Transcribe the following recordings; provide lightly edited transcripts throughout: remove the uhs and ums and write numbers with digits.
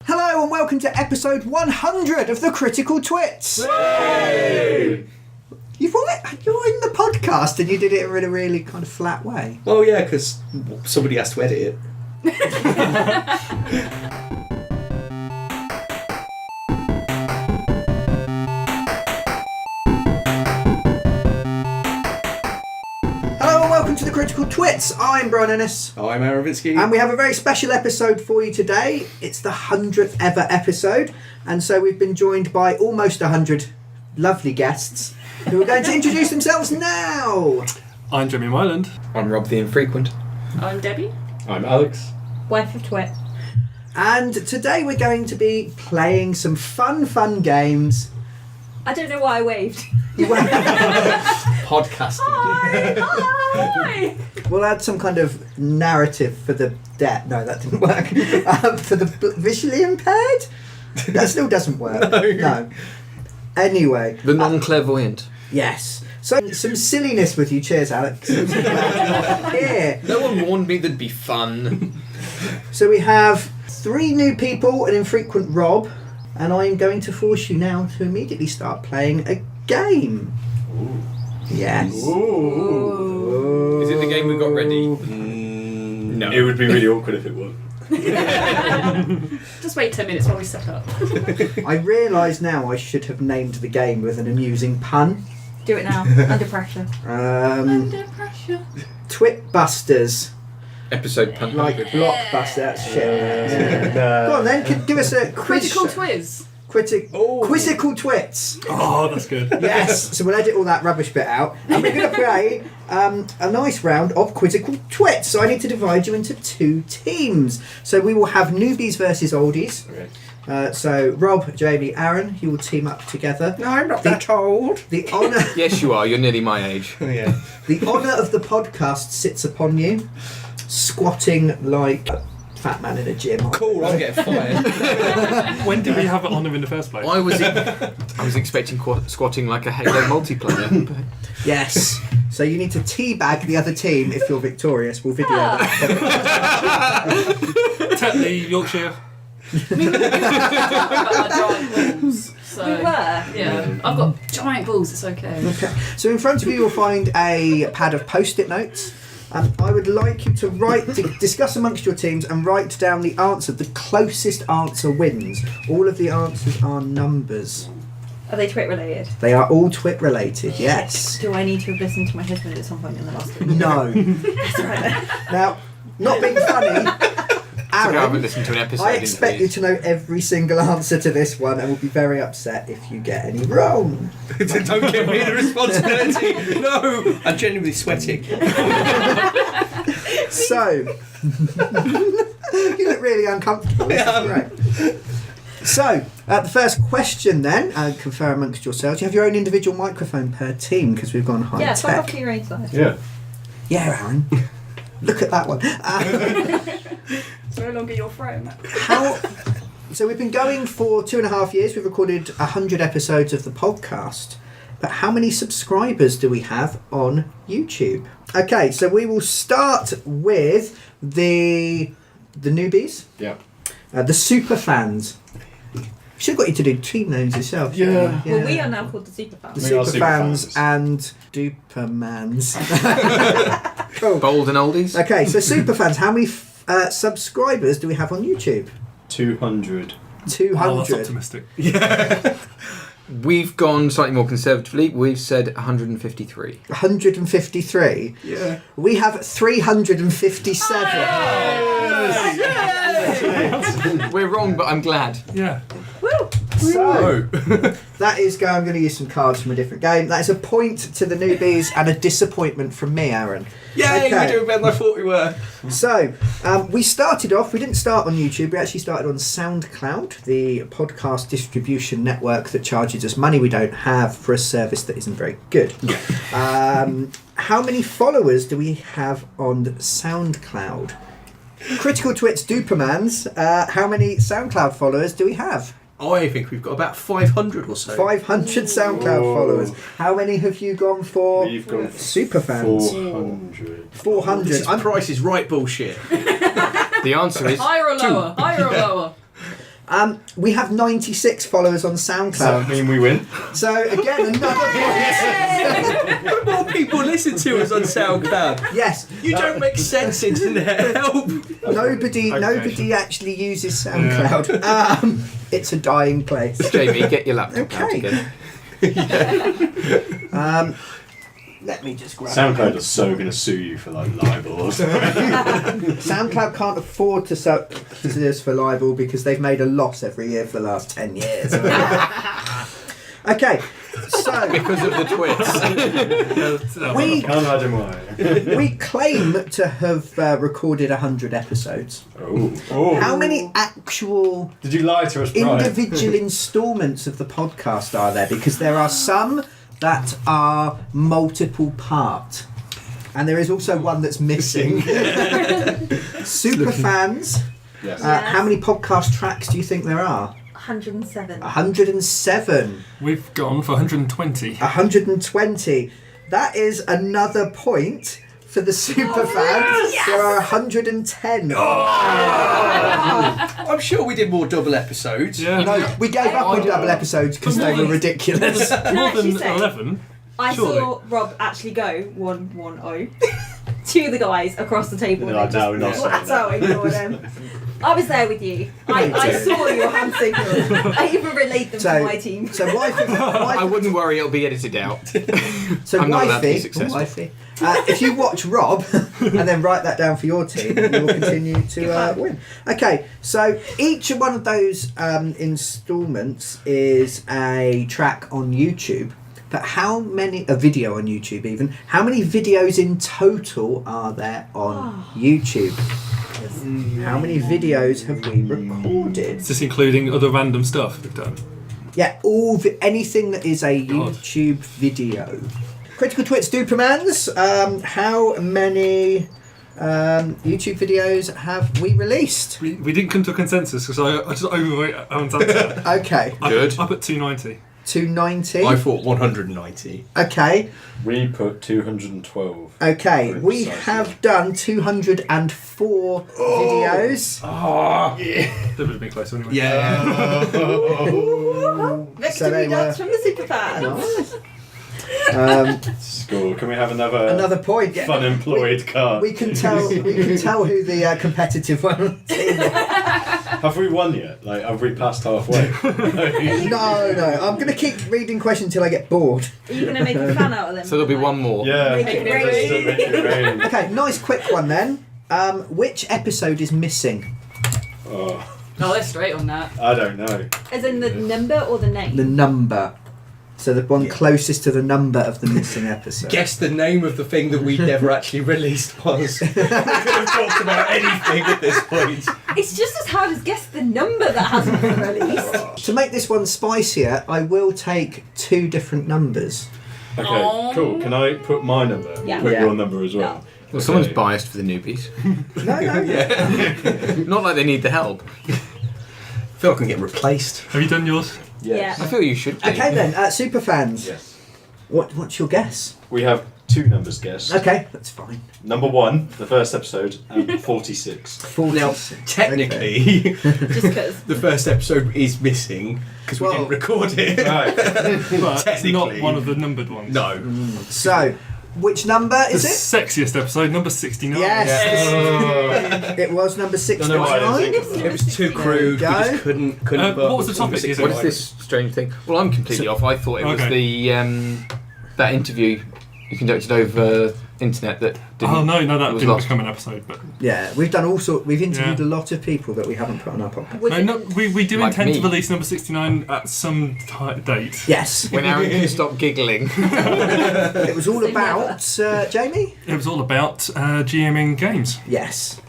Hello and welcome to episode 100 of the Critical Twits. Yay! You're in the podcast and you did it in a really kind of flat way. Oh yeah, because somebody has to edit it. Hello and welcome to the Critical Twits. I'm Brian Ennis. Oh, I'm Aaron Vinsky. And we have a very special episode for you today. It's the 100th ever episode. And so we've been joined by almost 100 lovely guests who are going to introduce themselves now. I'm Jimmy Myland. I'm Rob the Infrequent. I'm Debbie. I'm Alex. Wife of Twit. And today we're going to be playing some fun games. I don't know why I waved. Podcasting. Hi! We'll add some kind of narrative for the deaf. No, that didn't work. For the visually impaired? That still doesn't work. No. Anyway. The non-clairvoyant. Yes. So, some silliness with you. Cheers, Alex. I'm so glad you're here. No one warned me there'd be fun. So we have 3 new people, an infrequent Rob, and I'm going to force you now to immediately start playing a game. Ooh. Yes. Ooh. Is it the game we got ready? No. It would be really awkward if it was. Just wait 10 minutes while we set up. I realise now I should have named the game with an amusing pun. Do it now. Under pressure. Under pressure. Twit Busters. Episode pun. Like Blockbuster, that's shit. Go on then, give us a quiz. Critical Twiz. Quizzical Twits. Oh, that's good. Yes, so we'll edit all that rubbish bit out. And we're going to play a nice round of Quizzical Twits. So I need to divide you into 2 teams. So we will have newbies versus oldies. Okay. So Rob, Jamie, Aaron, you will team up together. No, I'm not that old. The honour... Yes, you are. You're nearly my age. Oh, yeah. The honour of the podcast sits upon you, squatting like a fat man in a gym. Cool, I'm getting fired. When did we have it on him in the first place? I was expecting squatting like a Halo multiplayer. But... Yes. So you need to teabag the other team if you're victorious. We'll video that. Tetley, Yorkshire. We were giant balls. So, we were? Yeah. I've got giant balls, it's okay. Okay. So in front of you, you'll find a pad of post-it notes. I would like you to discuss amongst your teams and write down the answer. The closest answer wins. All of the answers are numbers. Are they Twit related? They are all Twit related, yes. Do I need to have listened to my husband at some point in the last week? No. That's right then. Now, not being funny, I haven't Aaron, listened to an episode. I expect you to know every single answer to this one and will be very upset if you get any wrong. Don't give me the responsibility. No, I'm genuinely sweating. So, you look really uncomfortable. This is great. So, the first question then, confer amongst yourselves. You have your own individual microphone per team because we've gone high Yeah, tech. fuck off to your own side. Yeah. Yeah, Aaron. Look at that one. It's no longer your friend. So we've been going for 2.5 years. We've recorded 100 episodes of the podcast. But how many subscribers do we have on YouTube? Okay, so we will start with the newbies. Yeah. The super fans. Should have got you to do team names yourself. Yeah. Well, we are now called the Superfans. The We are super fans and dupermans. Cool. Bold and oldies. Okay, so super fans. How many subscribers do we have on YouTube? 200. 200. Oh, that's optimistic. We've gone slightly more conservatively. We've said 153. 153. Yeah. We have 357. We're wrong, but I'm glad. Yeah. Woo! So that is I'm going to use some cards from a different game. That is a point to the newbies and a disappointment from me, Aaron. Yay, Okay. we're doing better than I thought we were. So we started off. We didn't start on YouTube. We actually started on SoundCloud, the podcast distribution network that charges us money we don't have for a service that isn't very good. How many followers do we have on SoundCloud? Critical Twits Dupermans. How many SoundCloud followers do we have? I think we've got about 500 or so. 500 SoundCloud followers. How many have you gone for? We've gone Superfans. 400. 400. This is Price is Right bullshit. The answer is Higher or lower? Higher or lower? We have 96 followers on Does that SoundCloud. mean we win? So again, another point. More people listen to us on SoundCloud. Yes, You don't make sense, internet. Help. nobody actually uses SoundCloud. It's a dying place. Jamie, get your laptop out Okay. again. Let me just grab SoundCloud is so going to sue you for like libel or something. SoundCloud can't afford to sue us for libel because they've made a loss every year for the last 10 years. Okay, so Because of the twits. we Can't imagine why. we claim to have recorded 100 episodes. Oh. How many actual Did you lie to us, Brian? individual instalments of the podcast are there? Because there are some that are multiple part, and there is also one that's missing. Super fans. Yes. How many podcast tracks do you think there are? 107. 107. We've gone for 120. 120. That is another point for the super fans. yes! There are 110. I'm sure we did more double episodes. Yeah. No, we gave up on double episodes because they were ridiculous. More than actually say- 11. I Surely. saw Rob actually go 1-1-0 to the guys across the table. They're like, and no, we're not saying flat that. out ignored them. I was there with you. I saw your hand signals. I even relayed them to my team. So wifey, I wouldn't worry, it'll be edited out. so I'm not allowed to be wifey, successful. wifey, if you watch Rob and then write that down for your team, you will continue to win. Okay, so each one of those instalments is a track on YouTube. But how many, a video on YouTube even, how many videos in total are there on YouTube? How many videos have we recorded? Is this including other random stuff we've done? Yeah, anything that is a YouTube video. Critical Twits Dupermans, how many YouTube videos have we released? We didn't come to a consensus because I just overwrote Alan's answer. Okay, Good. I put 290. 290. I thought 190. Okay, We put 212. okay. Very We precisely. have done 204 videos. That would have been close anyway. Yeah. Victory So they dance were- from the superfans. Score. Can we have another Another point. Funemployed card? We can tell. We can tell who the competitive one is. Have we won yet? Like, have we passed halfway? No. I'm going to keep reading questions until I get bored. Are you going to make a fan out of them? So there'll be one more. Yeah. Make it rain. Just to make it rain. Okay, nice quick one then. Which episode is missing? Oh, No, they're straight on that. I don't know. As in the number or the name? The number. So the one closest to the number of the missing episode. Guess the name of the thing that we never actually released was. We could have talked about anything at this point. It's just as hard as guess the number that hasn't been released. To make this one spicier, I will take two different numbers. Okay, Oh. cool. Can I put my number? Yeah. Put Yeah. your number as well. Well, someone's Okay. biased for the newbies. No. Not like they need the help. I feel I can get replaced. Have you done yours? Yes. I feel you should be. Okay then, super fans. Yes. What's your guess? We have two numbers guessed. Okay, that's fine. Number 1, the first episode, and 46. 46. Technically, Just because. the first episode is missing because we Well- didn't record it. Right. But it's not Technically. one of the numbered ones. No. So, which number The is it? sexiest episode, number 69. Yes. It was number Don't know why I 69. didn't think of It was too crude. We Go. just couldn't. What was the topic? Is it? What is this strange thing? Well, I'm completely off. I thought it was Okay. the that interview you conducted over internet that didn't. Oh no, that was didn't lost. become an episode. But Yeah, we've done all sorts. We've interviewed Yeah. a lot of people that we haven't put on our podcast. Was no, it- no, we do Like intend to me. release number 69 at some date. Yes. When Aaron can stop giggling. It was all Same about Jamie. It was all about GMing games. Yes.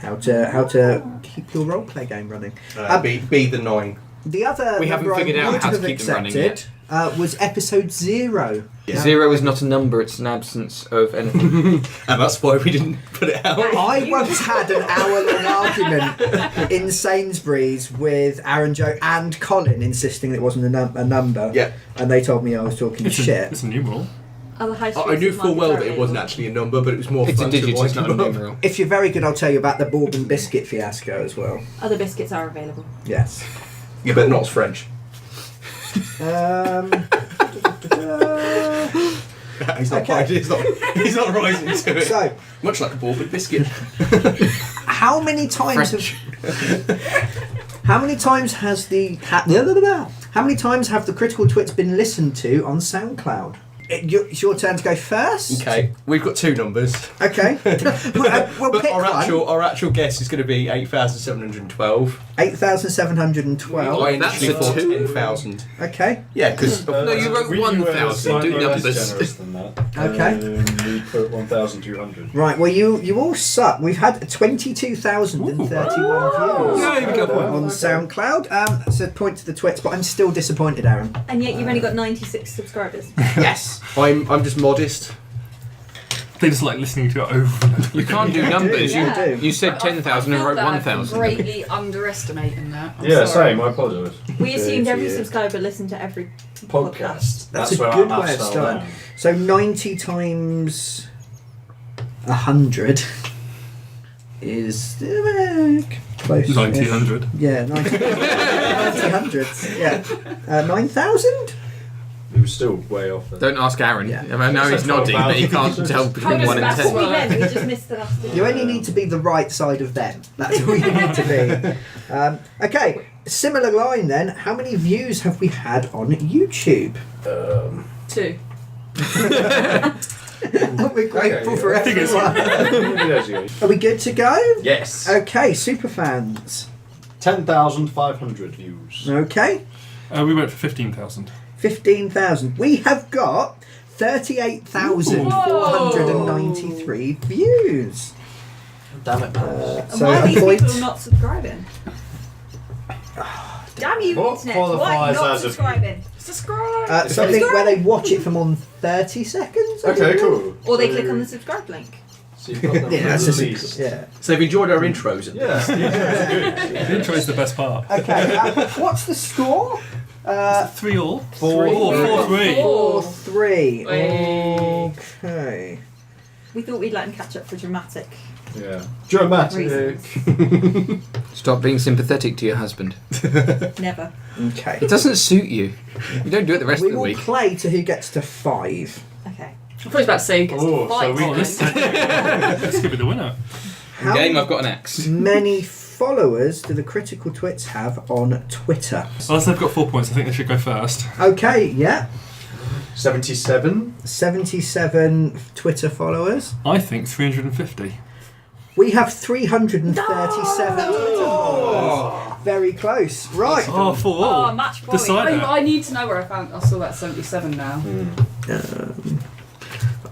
How to keep your role play game running. Be the 9. The other We haven't number I figured out would how to have keep them running accepted was episode 0. Yeah. 0 is not a number; it's an absence of anything. And that's why we didn't put it out. I once had an hour-long argument in Sainsbury's with Aaron, Joe, and Colin, insisting it wasn't a number. Yeah. And they told me I was talking shit. It's a numeral. Other high I street knew full supermarkets well are that it wasn't available. actually a number, but it was more It's a fun to digit, write it's not a them up. numeral. If you're very good, I'll tell you about the Bourbon biscuit fiasco as well. Other biscuits are available. Yes. Yeah, but not as French. He's not Okay. he's not rising to it. So, Much like a bourbon biscuit. how many times French. how many times has how many times have the Critical Twits been listened to on SoundCloud? It's your turn to go first. Okay, we've got two numbers. Okay. We'll But pick our actual guess is going to be 8,712. 8,712. I That's initially a thought two. 10,000. Okay. Yeah, because No, you wrote we 1,000, were slightly do less numbers. generous than that. Okay. We put 1,200. Right. Well, you all suck. We've had 22,031 views Yeah, you got one. on SoundCloud. That's a point to the Twits, but I'm still disappointed, Aaron. And yet you've only got 96 subscribers. Yes. I'm just modest. They just like listening to it over and over. You can't do numbers. Yeah. You said 10,000 and wrote 1,000. Greatly underestimating that. I'm Yeah, sorry. same. I apologise. We assumed every Yeah. subscriber listened to every Podcast. podcast. That's a where good our way of maths fell starting. down. So 90 times 100 is close. 1900. Yeah, 90 hundreds. Yeah. 9,000? It was still way off there. Don't ask Aaron. Yeah. I mean, I know he's It's nodding, but he can't 12,000. tell between How 1 and does That's 10. what we meant, we just missed the last You only need to be the right side of them. That's all you need to be. Okay, similar line then. How many views have we had on YouTube? 2. We're grateful for I think it's- everyone. Are we good to go? Yes. Okay, super fans. 10,500 views. Okay, We went for 15,000. 15,000. We have got 38,493 views. Damn it, man. And So why are a these point. people not subscribing? Damn you, What internet! Why are you qualifies not as a view? subscribing? Subscribe! Something where they watch it from on 30 seconds. I Okay, think. cool. Or they click on the subscribe link. So you've got them Yeah, that's just released. yeah. So they've enjoyed our intros. At Yeah, least. the intro's good. The intro is the best part. Okay, what's the score? 3 all? 4 4-3. 4-3. Hey. Okay. We thought we'd let him catch up for dramatic Yeah. Dramatic. reasons. Stop being sympathetic to your husband. Never. Okay. It doesn't suit you. You don't do it the rest We of the will week. play to who gets to 5. Okay. I thought he was about to say, gets Oh, to so fight. we Let's give it the winner. How Game, I've got an axe. many followers do the Critical Twits have on Twitter? Unless they've got 4 points, I think they should go first. Okay, yeah. 77. 77 Twitter followers. I think 350. We have 337 Twitter followers. Very close. Right. Oh, 4 all. Oh, match point. Decide that. I need to know where I found. I saw that 77 now.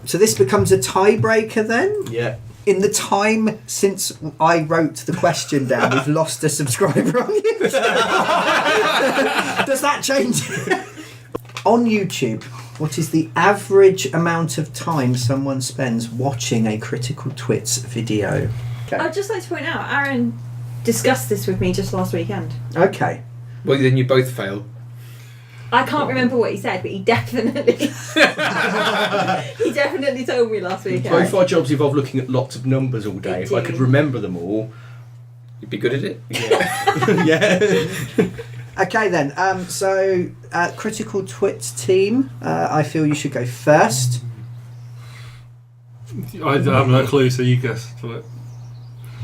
So this becomes a tiebreaker then? Yeah. In the time since I wrote the question down, we've lost a subscriber on YouTube. Does that change? On YouTube, what is the average amount of time someone spends watching a Critical Twits video? I'd just like to point out, Aaron discussed this with me just last weekend. Okay. Well, then you both fail. I can't remember what he said, but he definitely he definitely told me last weekend. Both our jobs involve looking at lots of numbers all day. They If I do. could remember them all, You'd be good at it. yeah. yeah. Okay then. So Critical Twits team, I feel you should go first. I have no clue, so you guess for it.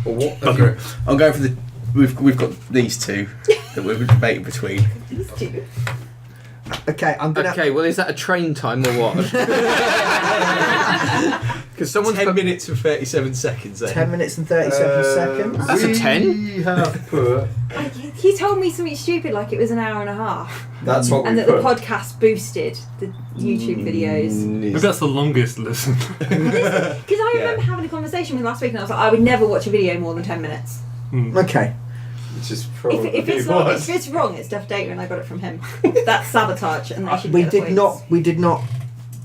Or what? Okay. I'm going for the. We've got these two that we're debating between. These two. Okay, I'm gonna. Okay, well, is that a train time or what? Because someone's 10 put- minutes and 37 seconds. Then. 10 minutes and 37 seconds. That's a 10? We have put. He told me something stupid like it was an hour and a half, That's what and we that the put. podcast boosted the YouTube videos. Maybe that's the longest listen. Because I remember having a conversation with last week, and I was like, I would never watch a video more than 10 minutes. Okay. Which is probably If it's not, if it's wrong, it's Duff Data, and I got it from him. That's sabotage, and they should We get the did points. not. We did not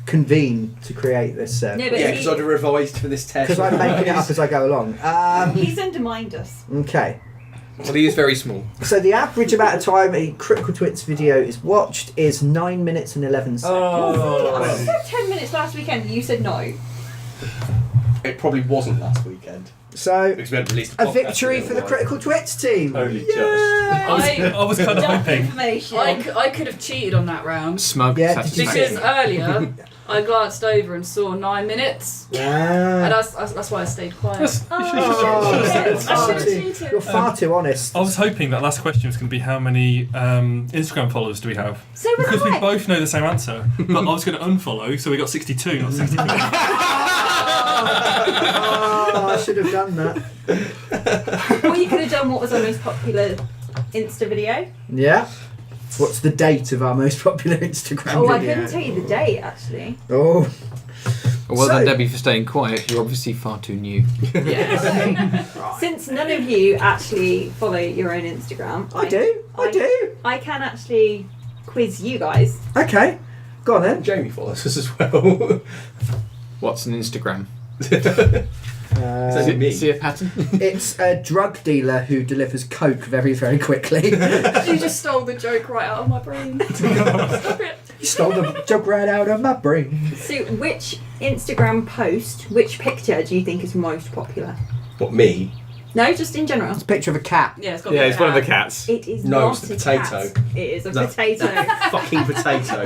convene to create this. No, but Yeah, because I'd have revised for this test. Because I'm making it up as I go along. he's undermined us. Okay. Well, he is very small. So the average amount of time a Critical Twits video is watched is 9 minutes and 11 seconds. I said 10 minutes last weekend. You said no. It probably wasn't last weekend. So Because we hadn't released a podcast victory in a for the while. Critical Twits team. Only just. I was kind of Dump hoping. information. I could have cheated on that round. Smug. Yeah, satisfaction. did you Because earlier I glanced over and saw 9 minutes. And Ah. that's why I stayed quiet. Yes, Oh, I should have cheated. You're far too honest. I was hoping that last question was going to be how many Instagram followers do we have? So was Because we I. both know the same answer, but I was going to unfollow, so we got 62, not 63. Oh, I should have done that. Or you could have done what was our most popular Insta video. Yeah. What's the date of our most popular Instagram Oh, I video? couldn't tell you the date actually. Oh. Well So- done, Debbie, for staying quiet. You're obviously far too new. Since none of you actually follow your own Instagram, I do. I can actually quiz you guys. Okay. Go on then. Jamie follows us as well. What's an Instagram? Is it me? See a pattern? It's a drug dealer who delivers coke very, very quickly. You just stole the joke right out of my brain. Stop it. You stole the joke right out of my brain. So, which Instagram post, which picture do you think is most popular? What, me? No, just in general. It's a picture of a cat. Yeah, it's got Yeah, to be it's one of the cat. cats. It is No, not it's the a potato. cat. It is a No. potato. Fucking potato.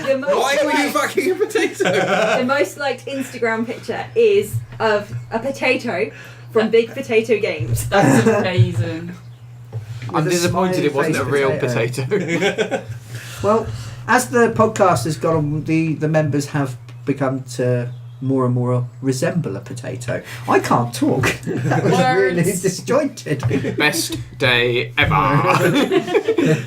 The most Why are you liked- fucking a potato? The most liked Instagram picture is of a potato from Big Potato Games. That's amazing. I'm With a disappointed it wasn't a smiley real face potato. Well, as the podcast has gone on, the members have become to more and more resemble a potato. I can't talk. That was really Words. disjointed. Best day ever.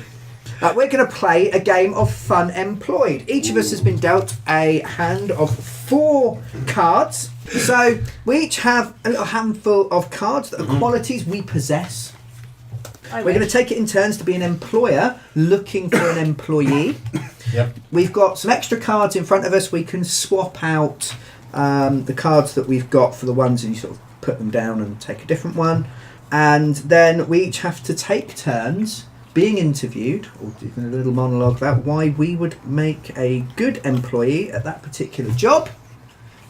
We're going to play a game of Funemployed. Each of us has been dealt a hand of 4 cards. So we each have a little handful of cards that are qualities we possess. We're going to take it in turns to be an employer looking for an employee. Yep. We've got some extra cards in front of us. We can swap out the cards that we've got for the ones and you sort of put them down and take a different one. And then we each have to take turns being interviewed or doing a little monologue about why we would make a good employee at that particular job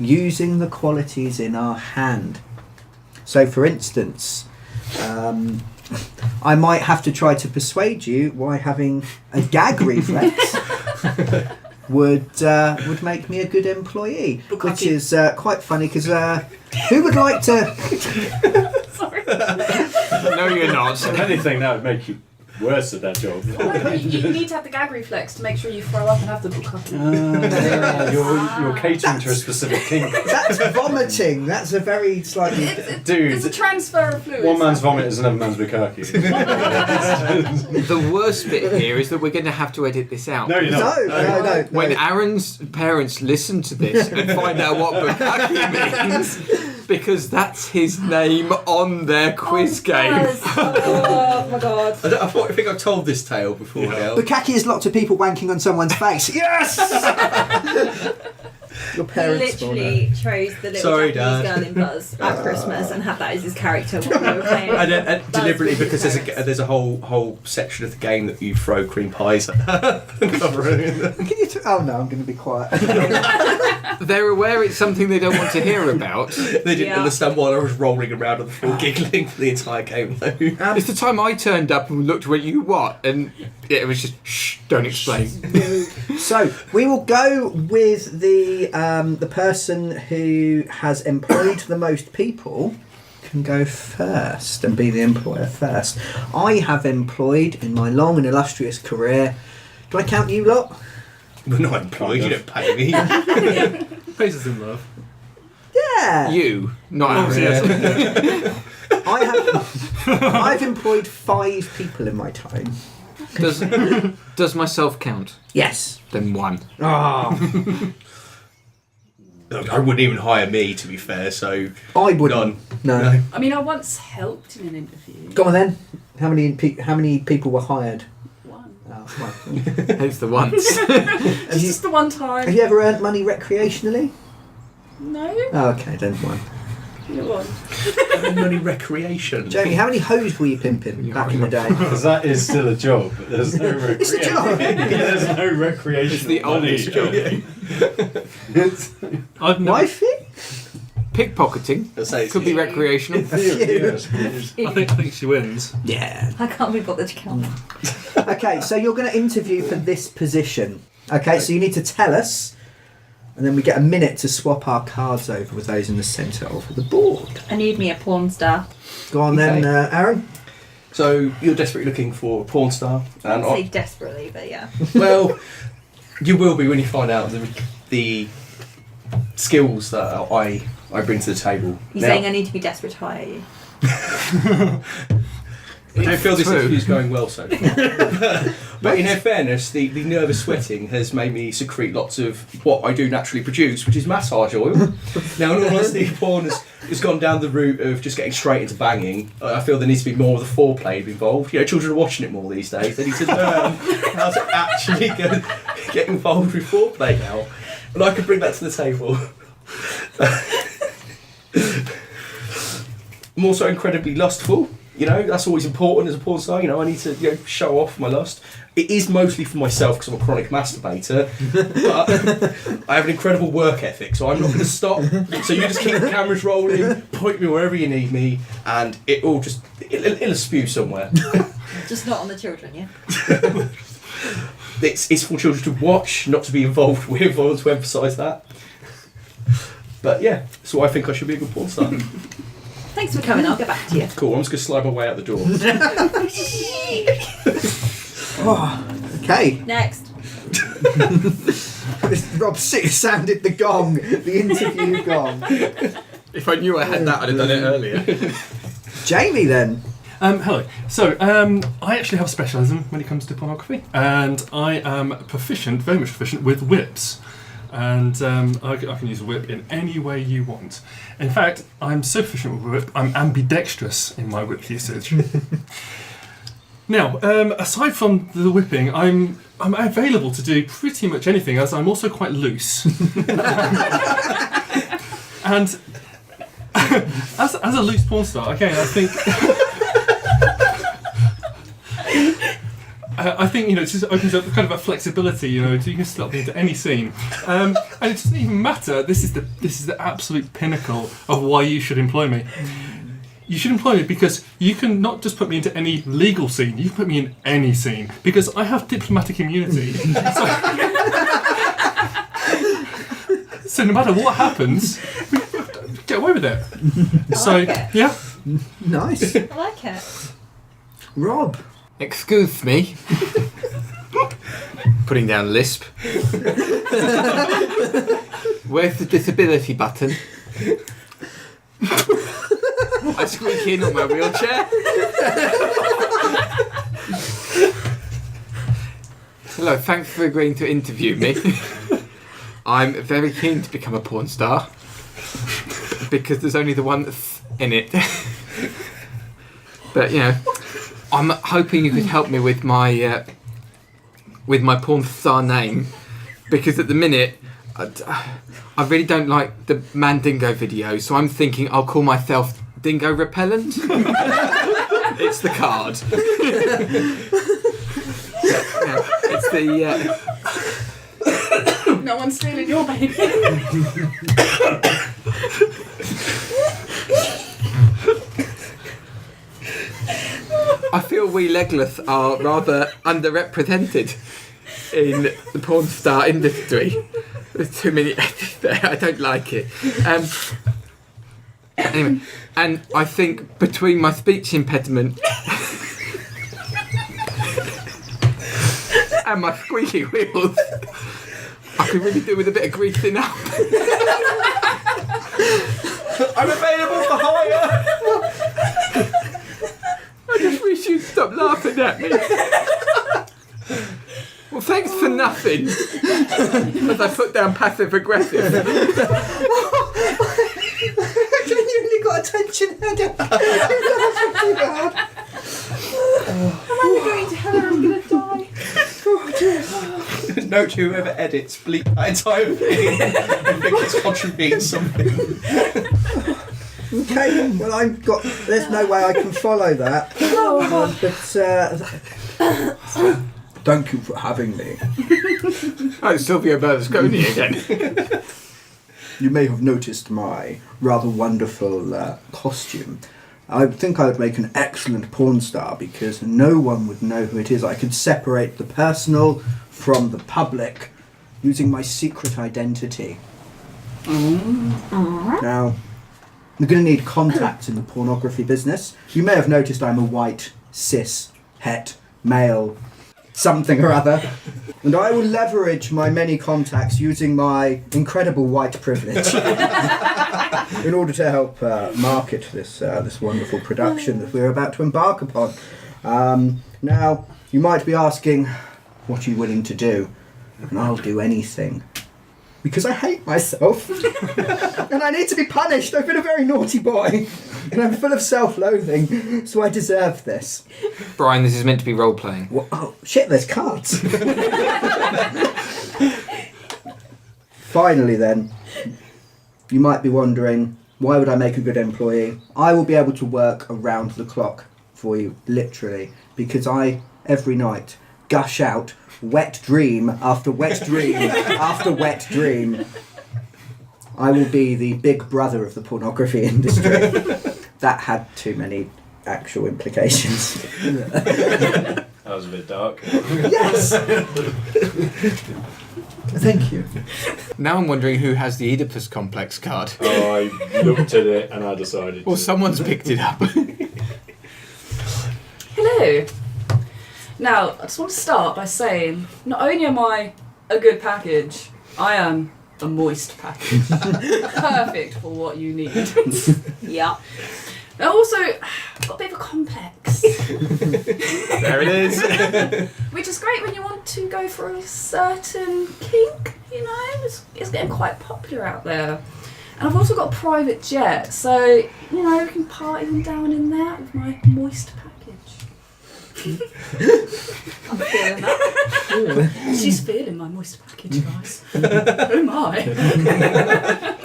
using the qualities in our hand. So for instance, I might have to try to persuade you why having a gag reflex would make me a good employee, which is quite funny because who would like to? Sorry. No, you're not. If anything, that would make you worse at that job. You need to have the gag reflex to make sure you throw up and have the bukkake. You're catering to a specific kink. That's vomiting. That's a very slightly. There's a Dude, transfer of fluids. one man's vomit is another man's bukkake. The worst bit here is that we're going to have to edit this out. No, you're not. No. When Aaron's parents listen to this and find out what bukkake means, because that's his name on their quiz game. Yes. Oh my god. I think I've told this tale before now. Bukkake is lots of people wanking on someone's face. Yes. Your He parents. literally chose the little Sorry, Japanese Dad. girl in Buzz at Christmas and had that as his character while we were playing. And Buzz deliberately was his because character. there's a whole section of the game that you throw cream pies at. Can you? Oh no, I'm going to be quiet. They're aware it's something they don't want to hear about. They didn't Yeah. understand why I was rolling around on the floor giggling for the entire game though. It's the time I turned up and looked at you what, and it was just shh, don't explain. So we will go with the person who has employed the most people can go first and be the employer first. I have employed in my long and illustrious career. Do I count you lot? We're not employed, you don't pay me. Pays us in love. Yeah. You, not Oh, Aaron. yes. I've employed 5 people in my time. Does myself count? Yes. Then 1. Oh, I wouldn't even hire me to be fair, so I wouldn't. none. No. I mean, I once helped in an interview. Go on then. How many people were hired? One. Oh, well. It's the once. It's just the one time. Have you ever earned money recreationally? No. Oh, okay, then one. Money recreation. Jamie, how many hoes were you pimping back in the day? Because that is still a job, but there's no recreation. It's a job. There's no recreation. It's the oldest job. I've never, Wifey? Pickpocketing Let's say could be recreational. I think she wins. Yeah. I can't be bothered to count them. Okay, so you're going to interview for this position. Okay, so you need to tell us, and then we get a minute to swap our cards over with those in the centre of the board. I need me a porn star. Go on then, Aaron. So you're desperately looking for a porn star, and I'd say desperately, but yeah. well, you will be when you find out the skills that I bring to the table. You're saying I need to be desperate to hire you? I don't feel this True. interview's going well so far. But in her fairness, the nervous sweating has made me secrete lots of what I do naturally produce, which is massage oil. Now, in all honesty, porn has gone down the route of just getting straight into banging. I feel there needs to be more of the foreplay involved. You know, children are watching it more these days. They need to learn how to actually get involved with foreplay now. And I could bring that to the table. I'm also incredibly lustful. You know, that's always important as a porn star. You know, I need to show off my lust. It is mostly for myself because I'm a chronic masturbator. But I have an incredible work ethic, so I'm not going to stop. So you just keep the cameras rolling, point me wherever you need me, and it'll spew somewhere. Just not on the children, yeah? It's for children to watch, not to be involved with. I want to emphasise that. But yeah, so I think I should be a good porn star. Thanks for coming, I'll get back to you. Cool, I'm just going to slide my way out the door. Okay. Next. Rob sounded the gong, the interview gong. If I knew I had that, I'd have done it earlier. Jamie then. Hello. So, I actually have a specialism when it comes to pornography, and I am proficient, very much proficient, with whips. And I can use a whip in any way you want. In fact, I'm so proficient with a whip, I'm ambidextrous in my whip usage. Now, aside from the whipping, I'm available to do pretty much anything, as I'm also quite loose. And as a loose porn star, again, I think, it just opens up kind of a flexibility, so you can slot me into any scene. And it doesn't even matter, this is the absolute pinnacle of why you should employ me. You should employ me because you can not just put me into any legal scene, you can put me in any scene, because I have diplomatic immunity. So no matter what happens, we get away with it. Like it. Yeah. Nice. I like it. Rob. Excuse me. Putting down lisp. Where's the disability button? I squeak in on my wheelchair. Hello, thanks for agreeing to interview me. I'm very keen to become a porn star because there's only the one that's in it. But I'm hoping you could help me with my porn star name, because at the minute I really don't like the Mandingo video, so I'm thinking I'll call myself Dingo Repellent. It's the card. It's the. No one's stealing your baby. I feel we legless are rather underrepresented in the porn star industry. There's too many edits there. I don't like it. Anyway, and I think between my speech impediment and my squeaky wheels, I could really do with a bit of greasing up. I'm available for hire! I just wish you'd stop laughing at me. Well, thanks for nothing. As I put down passive aggressive. I genuinely got a tension headache. I'm either going to hell or I'm going to die. Note to whoever edits, bleep that entire thing. I think it's contributing something. Okay, well there's no way I can follow that. Thank you for having me. Oh, Silvio Berlusconi again. You may have noticed my rather wonderful costume. I think I would make an excellent porn star because no one would know who it is. I could separate the personal from the public using my secret identity. Now, you're going to need contacts in the pornography business. You may have noticed I'm a white, cis, het, male, something or other. And I will leverage my many contacts using my incredible white privilege in order to help market this wonderful production that we're about to embark upon. Now, you might be asking, what are you willing to do? And I'll do anything. Because I hate myself. And I need to be punished. I've been a very naughty boy. And I'm full of self-loathing. So I deserve this. Brian, this is meant to be role-playing. Oh, shit, there's cards. Finally then, you might be wondering, why would I make a good employee? I will be able to work around the clock for you, literally. Because I, every night, gush out wet dream after wet dream after wet dream. I will be the big brother of the pornography industry. That had too many actual implications. That was a bit dark. Yes! Thank you. Now I'm wondering who has the Oedipus complex card. Oh, I looked at it and I decided Or to. someone's picked it up. Hello. Now, I just want to start by saying, not only am I a good package, I am a moist package. Perfect for what you need. Yeah. Now also, I've got a bit of a complex. There it is. Which is great when you want to go for a certain kink, you know, it's getting quite popular out there. And I've also got a private jet, so, you know, we can party them down in there with my moist package. I'm feeling that. She's feeling my moist package, guys. Oh my.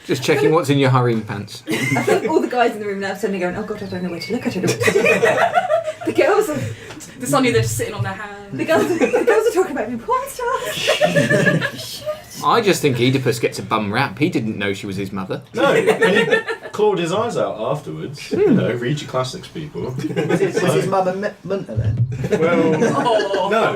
Just checking what's in your harem pants. I think all the guys in the room now are suddenly going, oh god, I don't know where to look, I don't know what to do. The girls are... There's only they're just sitting on their hands. The girls are talking about me porn stars. I just think Oedipus gets a bum rap. He didn't know she was his mother. No, and he clawed his eyes out afterwards. You know, read your classics, people. Was his mum a munter then? Well, Oh. no.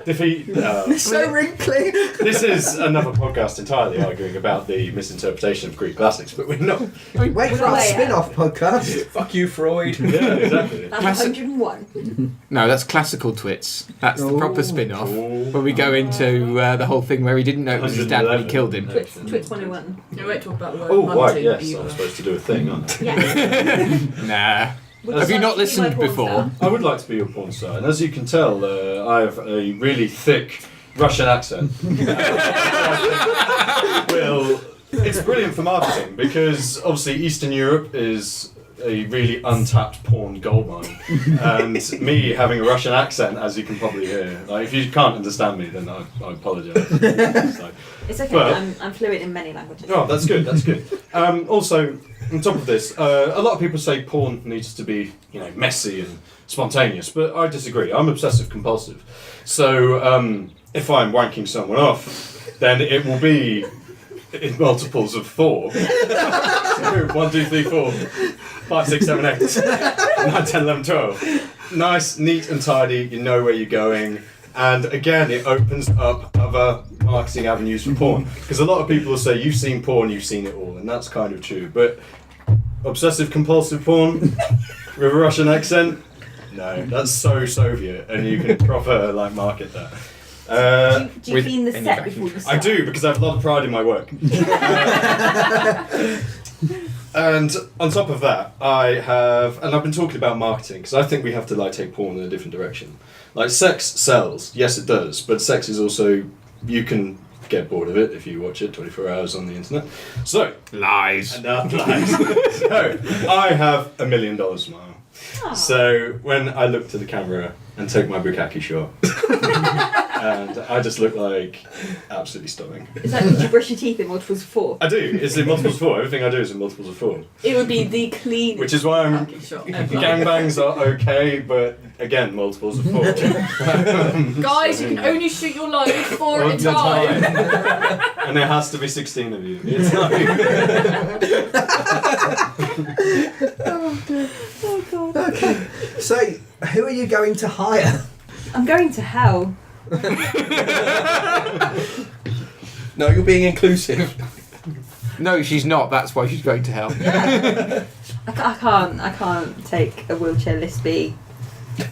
If he, So wrinkly! this is another podcast entirely arguing about the misinterpretation of Greek classics, but we're not. Wait for our Way spin-off podcast. Fuck you, Freud. Yeah, exactly. That's 101. No, that's Classical Twits. That's the proper Oh. spin-off. Oh. Where we go into the whole thing where he didn't know it was his dad when he killed him. Twits 101. You won't talk about the word Oh, right, munting yes, either. I'm supposed to do a thing, aren't I? Yeah. Nah. Would Have you like not to be listened my porn before? star? I would like to be your porn star, and as you can tell, I have a really thick Russian accent. Well, it's brilliant for marketing because obviously Eastern Europe is a really untapped porn goldmine, and me having a Russian accent, as you can probably hear, like if you can't understand me, then I apologise. So, It's okay, Well- I'm fluent in many languages. oh, that's good. That's good. Also, on top of this, a lot of people say porn needs to be, you know, messy and spontaneous, but I disagree. I'm obsessive compulsive, so if I'm wanking someone off, then it will be in multiples of 4. So 1, 2, 3, 4, 5, 6, 7, 8, 9, 10, 11, 12. Nice, neat and tidy. You know where you're going. And again, it opens up other marketing avenues for porn. Because a lot of people will say, you've seen porn, you've seen it all. And that's kind of true. But obsessive compulsive porn with a Russian accent? No, that's so Soviet. And you can proper like market that. Do you with clean the any set backing before you I start? do, because I have a lot of pride in my work. And on top of that, I've been talking about marketing, because I think we have to like take porn in a different direction. Like, sex sells, yes it does, but sex is also, you can get bored of it if you watch it 24 hours on the internet. So, Lies. so I have $1 million tomorrow. Oh. So when I looked to the camera and took my bukkake shot, and I just look like absolutely stunning. Is that because you brush your teeth in multiples of 4? I do. It's in multiples of 4. Everything I do is in multiples of 4. It would be the cleanest. Which is why I'm. shot ever. Gangbangs are okay, but again, multiples of 4. Guys, you can only shoot your load 4 at a time. And there has to be 16 of you. It's not. Oh god. Okay. So, who are you going to hire? I'm going to hell. No, you're being inclusive. No, she's not. That's why she's going to hell. I can't take a wheelchair-less B.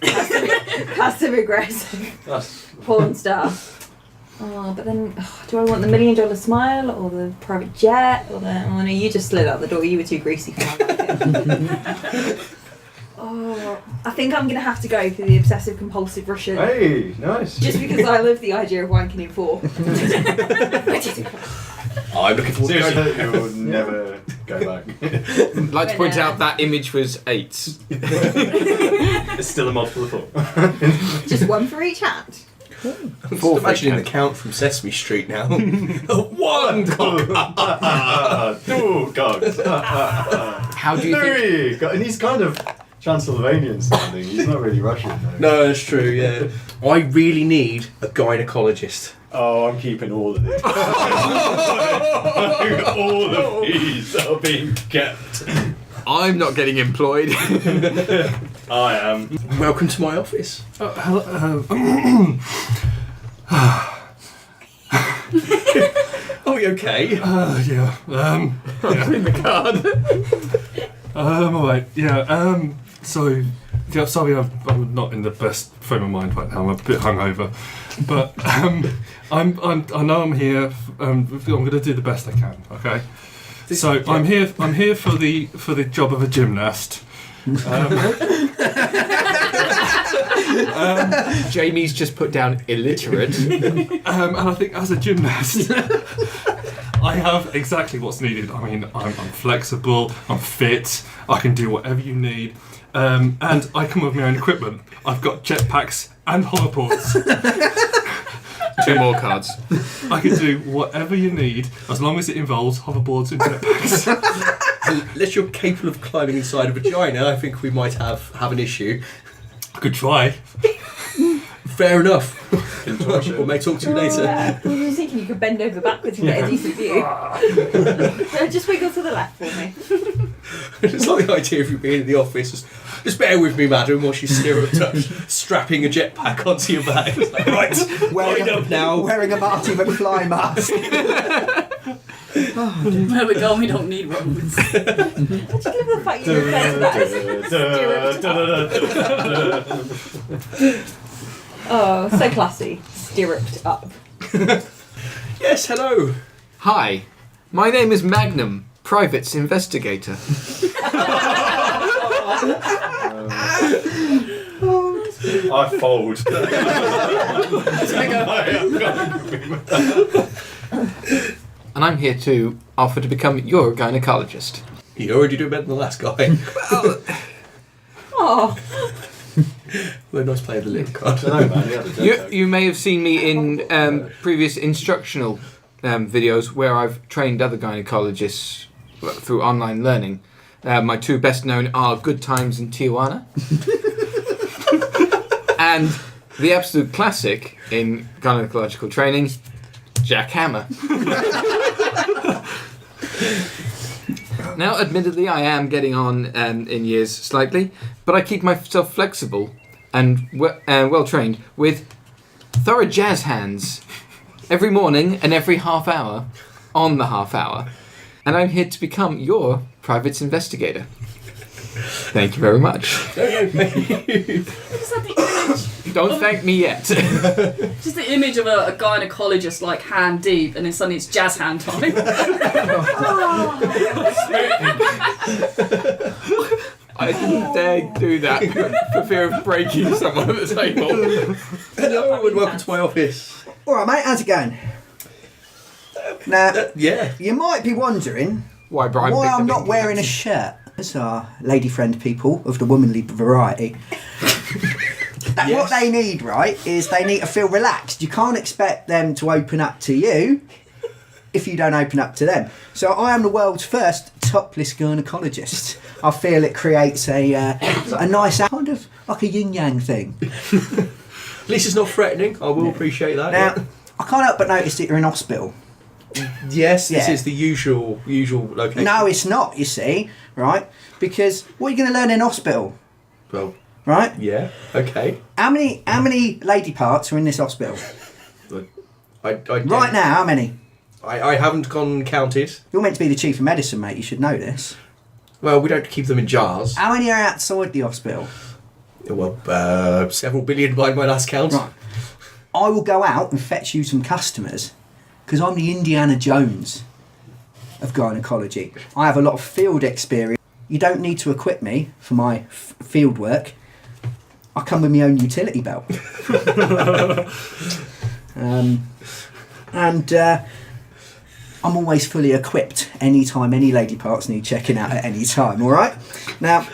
Passive aggressive That's. porn star. Oh, but then, do I want the $1 million smile or the private jet or the? Oh no, you just slid out the door. You were too greasy for my liking. Oh, I think I'm gonna have to go for the obsessive compulsive Russian. Hey, nice. Just because I love the idea of wanking in 4. I'm looking forward to Seriously, going. you'll never go back. I'd like to point out that image was 8. It's still a multiple of 4. Just one for each hand. I'm just imagining the count from Sesame Street now. 1 cock. 2 cogs. How do you think? 3. And he's kind of Transylvanian sounding. He's not really Russian though. No, that's true, yeah. I really need a gynecologist. Oh, I'm keeping all of this. All of these are being kept. I'm not getting employed. I am. Welcome to my office. Oh, you okay? Yeah. Yeah. In the card. Alright, yeah, so, yeah, sorry, I'm not in the best frame of mind right now, I'm a bit hungover, but, I know I'm here, I'm going to do the best I can, okay? So, I'm here for the job of a gymnast. Jamie's just put down illiterate. And I think as a gymnast, I have exactly what's needed. I mean, I'm flexible, I'm fit, I can do whatever you need, and I come with my own equipment. I've got jetpacks and hoverboards. 2 more cards. I can do whatever you need as long as it involves hoverboards and jetpacks. Unless you're capable of climbing inside a vagina, I think we might have an issue. I could try. Fair enough. We may talk to you later. I was thinking you could bend over backwards and get a decent view. So just wiggle to the left for me. It's like the idea of you being in the office. Just bear with me, madam, while she's strapping a jetpack onto your back. It's like, right, wind up now. Wearing a Marty McFly mask. Where we go, we don't need roads. I just love the fact you refer to that as stirrupped up. Oh, so classy. Stirrupped up. Yes, hello. Hi, my name is Magnum, Privates Investigator. I fold. And I'm here to offer to become your gynecologist. You already do better than the last guy. Oh, Well, nice play of the little card. I don't know, man. He had a joke. You may have seen me in previous instructional videos where I've trained other gynecologists through online learning. My 2 best known are Good Times in Tijuana and the absolute classic in gynecological training, Jack Hammer. Now, admittedly, I am getting on in years slightly, but I keep myself flexible and well trained with thorough jazz hands every morning and every half hour on the half hour. And I'm here to become your private investigator. Thank you very much. Just had the image. Don't thank me yet. Just the image of a gynecologist like hand deep, and then suddenly it's jazz hand time. I didn't dare do that for fear of breaking someone at the table. Hello and welcome to my office. Alright, mate, how's it going? Now, Yeah. you might be wondering Why, Brian? why picked I'm up not in- wearing a shirt. As our lady friend people of the womanly variety. What they need, right, is they need to feel relaxed. You can't expect them to open up to you if you don't open up to them. So I am the world's first topless gynaecologist. I feel it creates a nice kind of like a yin-yang thing. At least it's not threatening. I will appreciate that. Now, I can't help but notice that you're in hospital. Yes, this Yeah. is the usual location. No, it's not, you see, right? Because what are you going to learn in hospital, Well, right? yeah, okay. How many lady parts are in this hospital? I Right now, how many? I haven't gone and counted. You're meant to be the chief of medicine, mate. You should know this. Well, we don't keep them in jars. How many are outside the hospital? Well, several billion by my last count. Right. I will go out and fetch you some customers because I'm the Indiana Jones of gynaecology. I have a lot of field experience. You don't need to equip me for my field work. I come with my own utility belt. I'm always fully equipped anytime any lady parts need checking out at any time, alright? Now,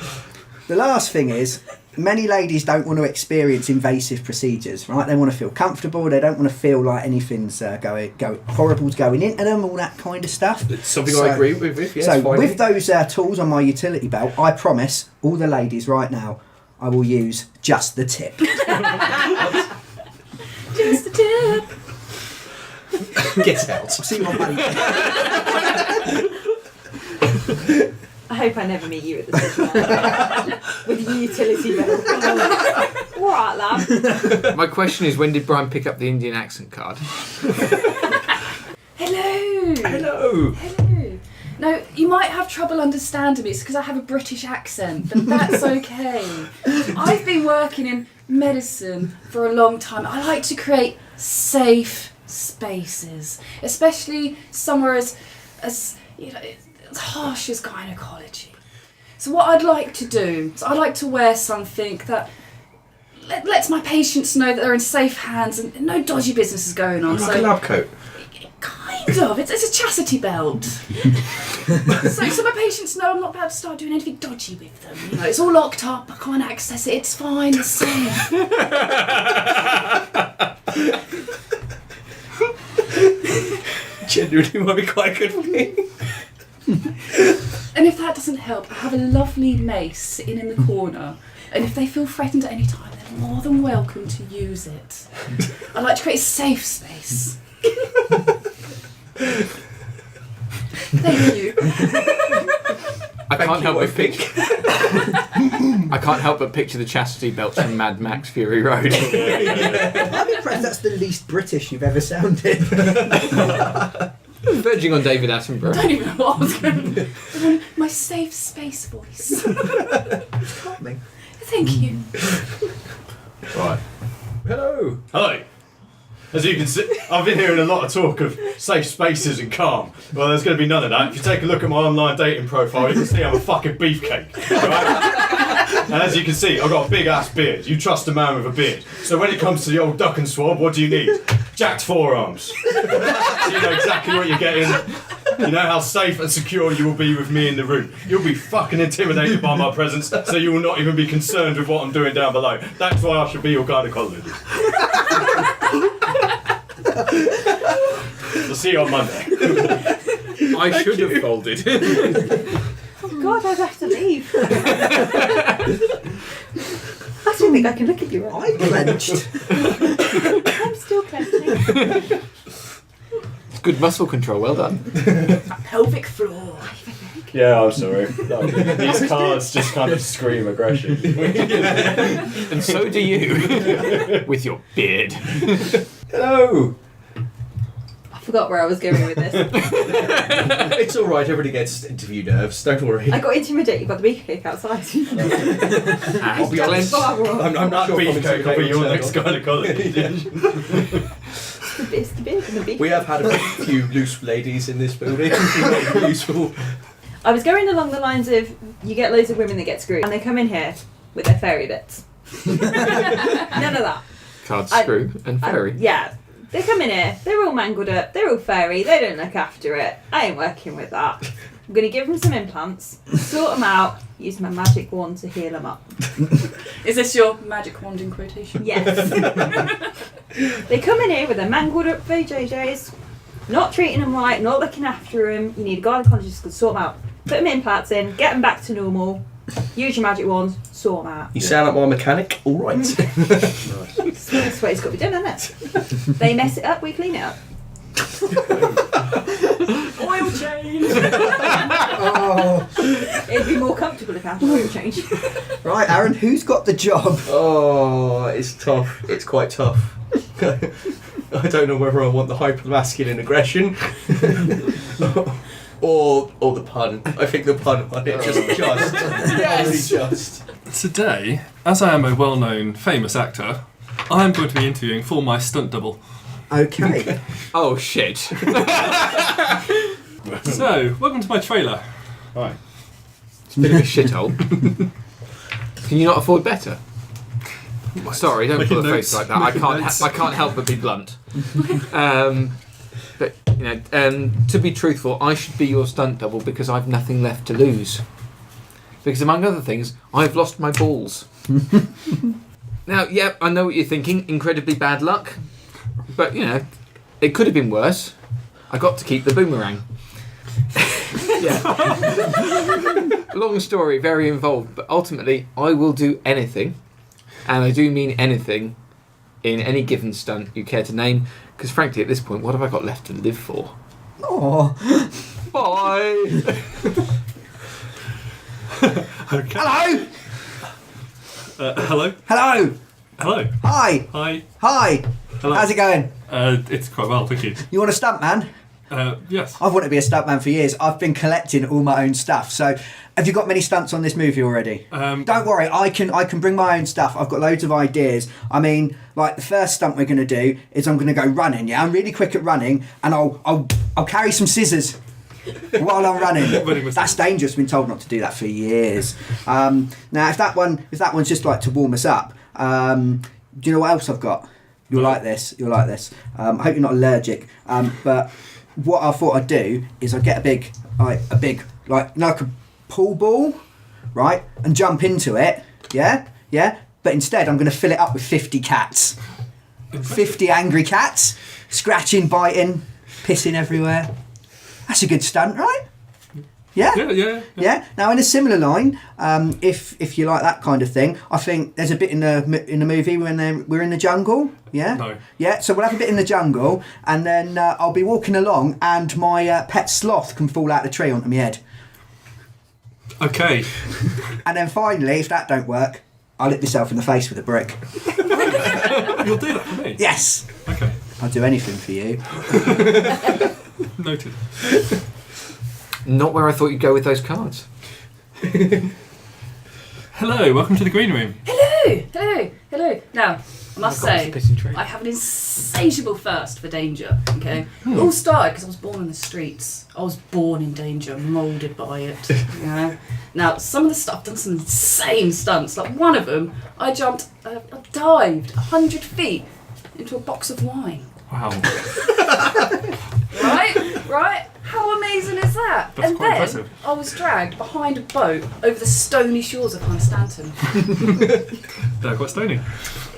the last thing is, many ladies don't want to experience invasive procedures, right? They want to feel comfortable, they don't want to feel like anything's horrible's going into them, all that kind of stuff. It's something I agree with, yes. So, finally. with those tools on my utility belt, I promise all the ladies right now, I will use just the tip. Just a tip. Get out. See you on Monday. I hope I never meet you at the cinema with your utility belt. All right, lad. My question is, when did Brian pick up the Indian accent card? Hello. Hello. Hello. No, you might have trouble understanding me. It's because I have a British accent, but that's okay. I've been working in medicine for a long time. I like to create safe spaces, especially somewhere as you know, as harsh as gynaecology. So what I'd like to do is I'd like to wear something that lets my patients know that they're in safe hands and no dodgy business is going on. Like a lab coat. Kind of. It's a chastity belt. so my patients know I'm not about to start doing anything dodgy with them. You know, it's all locked up. I can't access it. It's fine. It's safe. Genuinely might be quite a good thing. And if that doesn't help, I have a lovely mace sitting in the corner. And if they feel threatened at any time, they're more than welcome to use it. I like to create a safe space. Thank you. I can't help but think. I can't help but picture the chastity belts from Mad Max Fury Road. I'm impressed that's the least British you've ever sounded. Verging on David Attenborough. I don't even know what I was going to do. My safe space voice. Got me. Thank you. Right. Hello. Hello. As you can see, I've been hearing a lot of talk of safe spaces and calm. Well, there's going to be none of that. If you take a look at my online dating profile, you can see I'm a fucking beefcake. Right? And as you can see, I've got a big ass beard. You trust a man with a beard. So when it comes to the old duck and swab, what do you need? Jacked forearms. So you know exactly what you're getting. You know how safe and secure you will be with me in the room. You'll be fucking intimidated by my presence, so you will not even be concerned with what I'm doing down below. That's why I should be your gynaecologist. I'll see you on Monday. I should have folded. Oh God, I'd have to leave. I don't think I can look at you right. I clenched. I'm still clenching. It's good muscle control, well done. Pelvic floor. Yeah, I'm sorry. These cards just kind of scream aggression. And so do you. With your beard. Hello. I forgot where I was going with this. It's all right. Everybody gets interview nerves. Don't worry. I got intimidated by the beefcake outside. I'll be honest. I'm not sure Beefcake, I'll be your next gynaecologist. It's the beard and the beefcake. We have had a few loose ladies in this building. Useful. I was going along the lines of you get loads of women that get screwed and they come in here with their fairy bits. None of that. Card screw and fairy. Yeah. They come in here, they're all mangled up, they're all fairy, they don't look after it. I ain't working with that. I'm going to give them some implants, sort them out, use my magic wand to heal them up. Is this your magic wand in quotation? Yes. They come in here with their mangled up VJJs, not treating them right, not looking after them. You need a gynecologist to sort them out. Put them implants in, get them back to normal, use your magic wand, sort them out. You sound like my mechanic. All right. That's what it's got to be done, isn't it? They mess it up, we clean it up. Oil change. Oh. It'd be more comfortable if I had an oil change. Right, Aaron, who's got the job? Oh, it's tough. It's quite tough. I don't know whether I want the hyper-masculine aggression or the pun. I think the pun on it just Yes. only just. Today, as I am a well-known, famous actor, I am going to be interviewing for my stunt double. Okay. Oh shit. So, welcome to my trailer. Right. It's a bit of a shithole. Can you not afford better? Sorry, don't Making put a notes. face like that. I can't help but be blunt. But you know, to be truthful, I should be your stunt double because I've nothing left to lose. Because among other things, I've lost my balls. Now, yeah, I know what you're thinking. Incredibly bad luck, but you know, it could have been worse. I got to keep the boomerang. Yeah. Long story, very involved, but ultimately, I will do anything, and I do mean anything, in any given stunt you care to name. Because frankly, at this point, what have I got left to live for? Oh. Bye. Okay. Hello. Hello. Hello. Hello. Hi. Hi. Hi. Hello. How's it going? It's quite well, thank you. You want a stuntman? Yes. I've wanted to be a stuntman for years. I've been collecting all my own stuff. So, have you got many stunts on this movie already? Don't worry, I can bring my own stuff. I've got loads of ideas. I mean, like the first stunt we're going to do is I'm going to go running. Yeah, I'm really quick at running, and I'll carry some scissors while I'm running. That's dangerous. I've been told not to do that for years. Now, if that one's just like to warm us up, do you know what else I've got? You'll like this. You'll like this. I hope you're not allergic. But what I thought I'd do is I'd get a big like a pool ball, right, and jump into it. Yeah. But instead, I'm going to fill it up with 50 cats. 50 angry cats, scratching, biting, pissing everywhere. That's a good stunt, right? Yeah. Yeah. Now, in a similar line, if you like that kind of thing, I think there's a bit in the movie when we're in the jungle. Yeah. No. Yeah. So we'll have a bit in the jungle, and then I'll be walking along, and my pet sloth can fall out the tree onto my head. Okay. And then finally, if that don't work, I'll hit myself in the face with a brick. You'll do that for me? Yes. Okay. I'll do anything for you. Noted. Not where I thought you'd go with those cards. Hello, welcome to the green room. Hello. Now, I must say, Pissing tree. I have an insatiable thirst for danger, okay? It all started because I was born in the streets. I was born in danger, moulded by it, you know? Now, some of the stuff, I've done some insane stunts. Like one of them, I dived 100 feet into a box of wine. Wow. Right? How amazing is that? That's and quite then impressive. I was dragged behind a boat over the stony shores of Hunstanton. They're quite stony.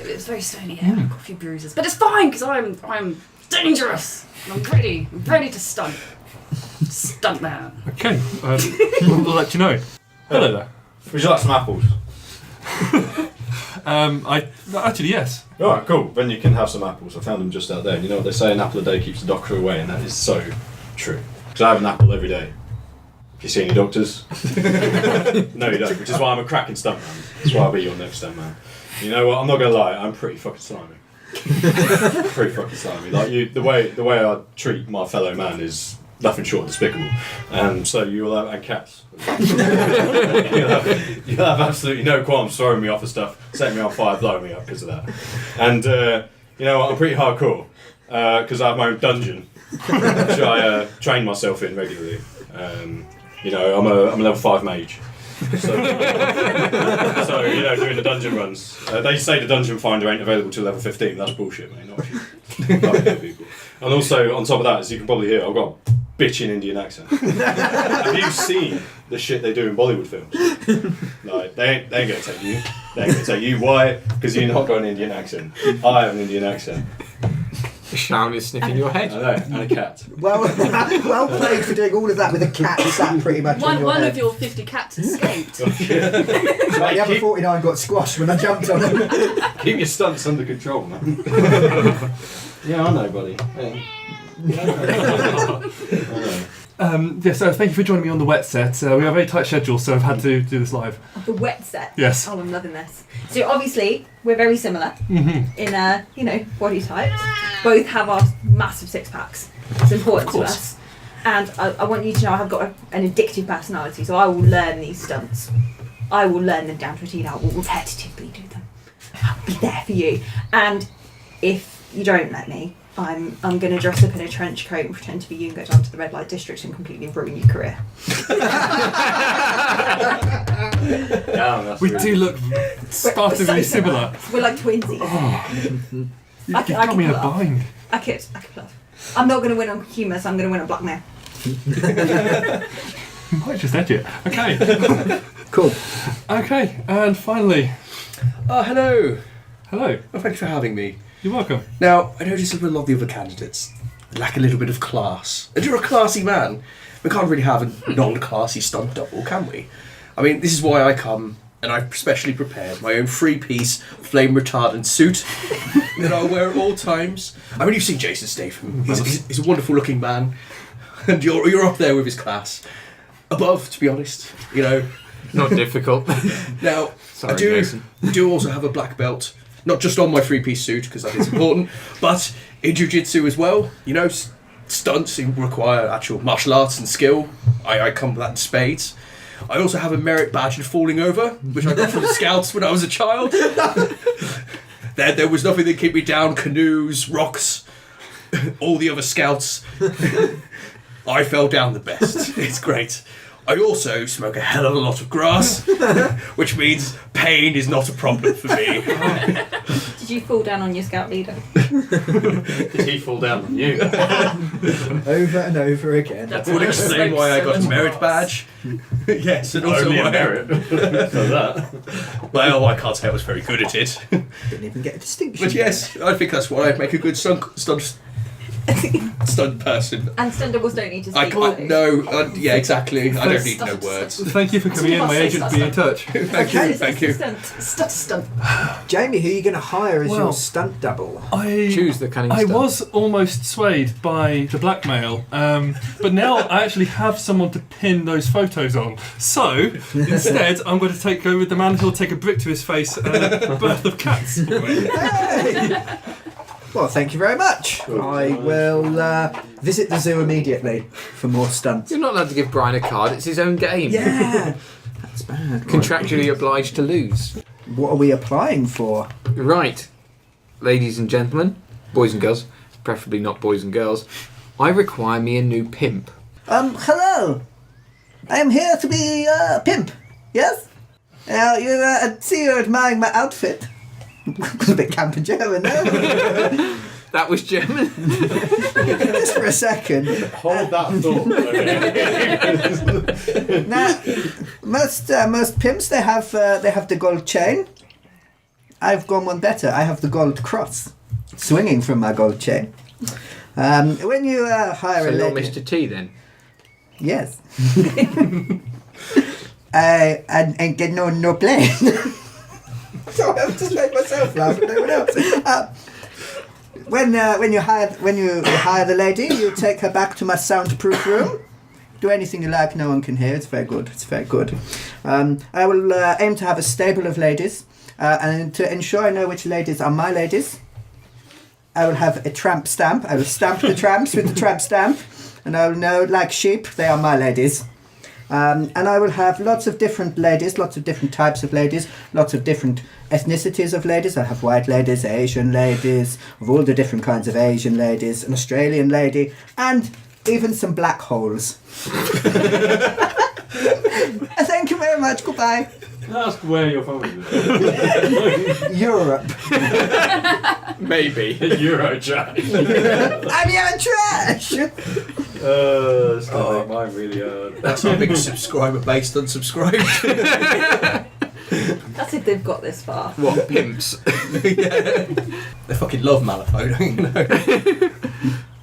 It was very stony, yeah. I've got a few bruises. But it's fine, because I'm dangerous. And I'm ready to stunt. Stunt man. Okay, we'll let you know. Hello there. Would you like some apples? Actually, yes. Alright, cool. Then you can have some apples. I found them just out there. And you know what they say, an apple a day keeps the doctor away, and that is so true. Because I have an apple every day. Do you see any doctors? No, you don't, which is why I'm a cracking stuntman. That's why I'll be your next stuntman. You know what, I'm not going to lie, I'm pretty fucking slimy. Pretty fucking slimy. Like, the way I treat my fellow man is nothing short of despicable. So you will have, and cats. you'll have absolutely no qualms throwing me off of stuff, setting me on fire, blowing me up because of that. And you know what, I'm pretty hardcore because I have my own dungeon, which I train myself in regularly. You know, I'm a level 5 mage. So you know, doing the dungeon runs. They say the dungeon finder ain't available till level 15. That's bullshit, mate. Not shit. And also, on top of that, as you can probably hear, I've got bitchin' Indian accent. Have you seen the shit they do in Bollywood films? Like, they ain't gonna take you. They ain't gonna take you. Why? Because you're not got an Indian accent. I have an Indian accent. Sharon is sniffing your I head. know, and a cat. Well, well played for doing all of that with a cat sat pretty much on your One head. of your 50 cats escaped. Like the other 49 got squashed when I jumped on them. Keep your stunts under control, man. Yeah, I know, buddy. Yeah. I know. Yeah, so thank you for joining me on the wet set. We have a very tight schedule, so I've had to do this live. The wet set. Yes. Oh, I'm loving this. So obviously we're very similar in body types. Both have our massive six packs. It's important to us. And I want you to know I've got an addictive personality, so I will learn these stunts. I will learn them down to a T. I will repetitively do them. I'll be there for you. And if you don't let me, I'm going to dress up in a trench coat and pretend to be you and go down to the red light district and completely ruin your career. Damn, that's We really- do look startlingly similar. We're like twinsies. You I got me in a could pull off. bind. I could pull off. I'm not going to win on humour, so I'm going to win on blackmail. Might just edge it. Okay. Cool. Okay, and finally, Hello. hello. Well, thank you for having me. You're welcome. Now, I noticed that a lot of the other candidates lack a little bit of class. And you're a classy man. We can't really have a non-classy stunt double, can we? I mean, this is why I come, and I've specially prepared my own three-piece flame-retardant suit that I'll wear at all times. I mean, you've seen Jason Statham. He's a wonderful-looking man. And you're up there with his class. Above, to be honest, you know. Not difficult. Now, Sorry, I Jason. do also have a black belt, not just on my three-piece suit, because that is important, but in jiu-jitsu as well. You know, stunts require actual martial arts and skill. I come with that in spades. I also have a merit badge in falling over, which I got from the Scouts when I was a child. There was nothing that kept me down, canoes, rocks, all the other Scouts. I fell down the best. It's great. I also smoke a hell of a lot of grass, which means pain is not a problem for me. Did you fall down on your scout leader? Did he fall down on you? Over and over again. That would explain why I got a merit badge. Yes, and also Only why a merit for that. Well, I can't say I was very good at it. Didn't even get a distinction. But yes, I think that's why I'd make a good stunt person. And stunt doubles don't need to speak. Yeah, exactly. I don't need no words. Thank you for coming in. My agent will be in touch. Thank Okay. you, thank you. Stunt. Jamie, who are you going to hire as Well, your stunt double? Choose the cunning I stunt. was almost swayed by the blackmail, but now I actually have someone to pin those photos on. So instead, I'm going to go with the man who'll take a brick to his face and a birth of cats. For me. Hey! Well, thank you very much. I will visit the zoo immediately for more stunts. You're not allowed to give Brian a card. It's his own game. Yeah, that's bad. Right. Contractually obliged to lose. What are we applying for? Right, ladies and gentlemen, boys and girls, preferably not boys and girls, I require me a new pimp. Hello. I am here to be a pimp. Yes. Now I see you're admiring my outfit. It's a bit camp and German, no? That was German. Just for a second. Hold that thought. Okay. Now, most pimps they have the gold chain. I've gone one better. I have the gold cross, swinging from my gold chain. When you hire So a you're lady, Mr. T then? yes, and get no plane. Sorry, I've just made myself laugh, but no one else. When you hire the lady, you take her back to my soundproof room. Do anything you like, no one can hear. It's very good. It's very good. I will aim to have a stable of ladies, and to ensure I know which ladies are my ladies, I will have a tramp stamp. I will stamp the tramps with the tramp stamp, and I will know, like sheep, they are my ladies. And I will have lots of different ladies, lots of different types of ladies, lots of different ethnicities of ladies. I have white ladies, Asian ladies, of all the different kinds of Asian ladies, an Australian lady, and even some black holes. Thank you very much. Goodbye. Ask where you're from. Europe. Maybe. Euro trash. I'm your trash. It's gonna make mine really hard. That's our big subscriber based unsubscribed. That's if they've got this far. What, pimps? Yeah. They fucking love Malifaux, don't you know?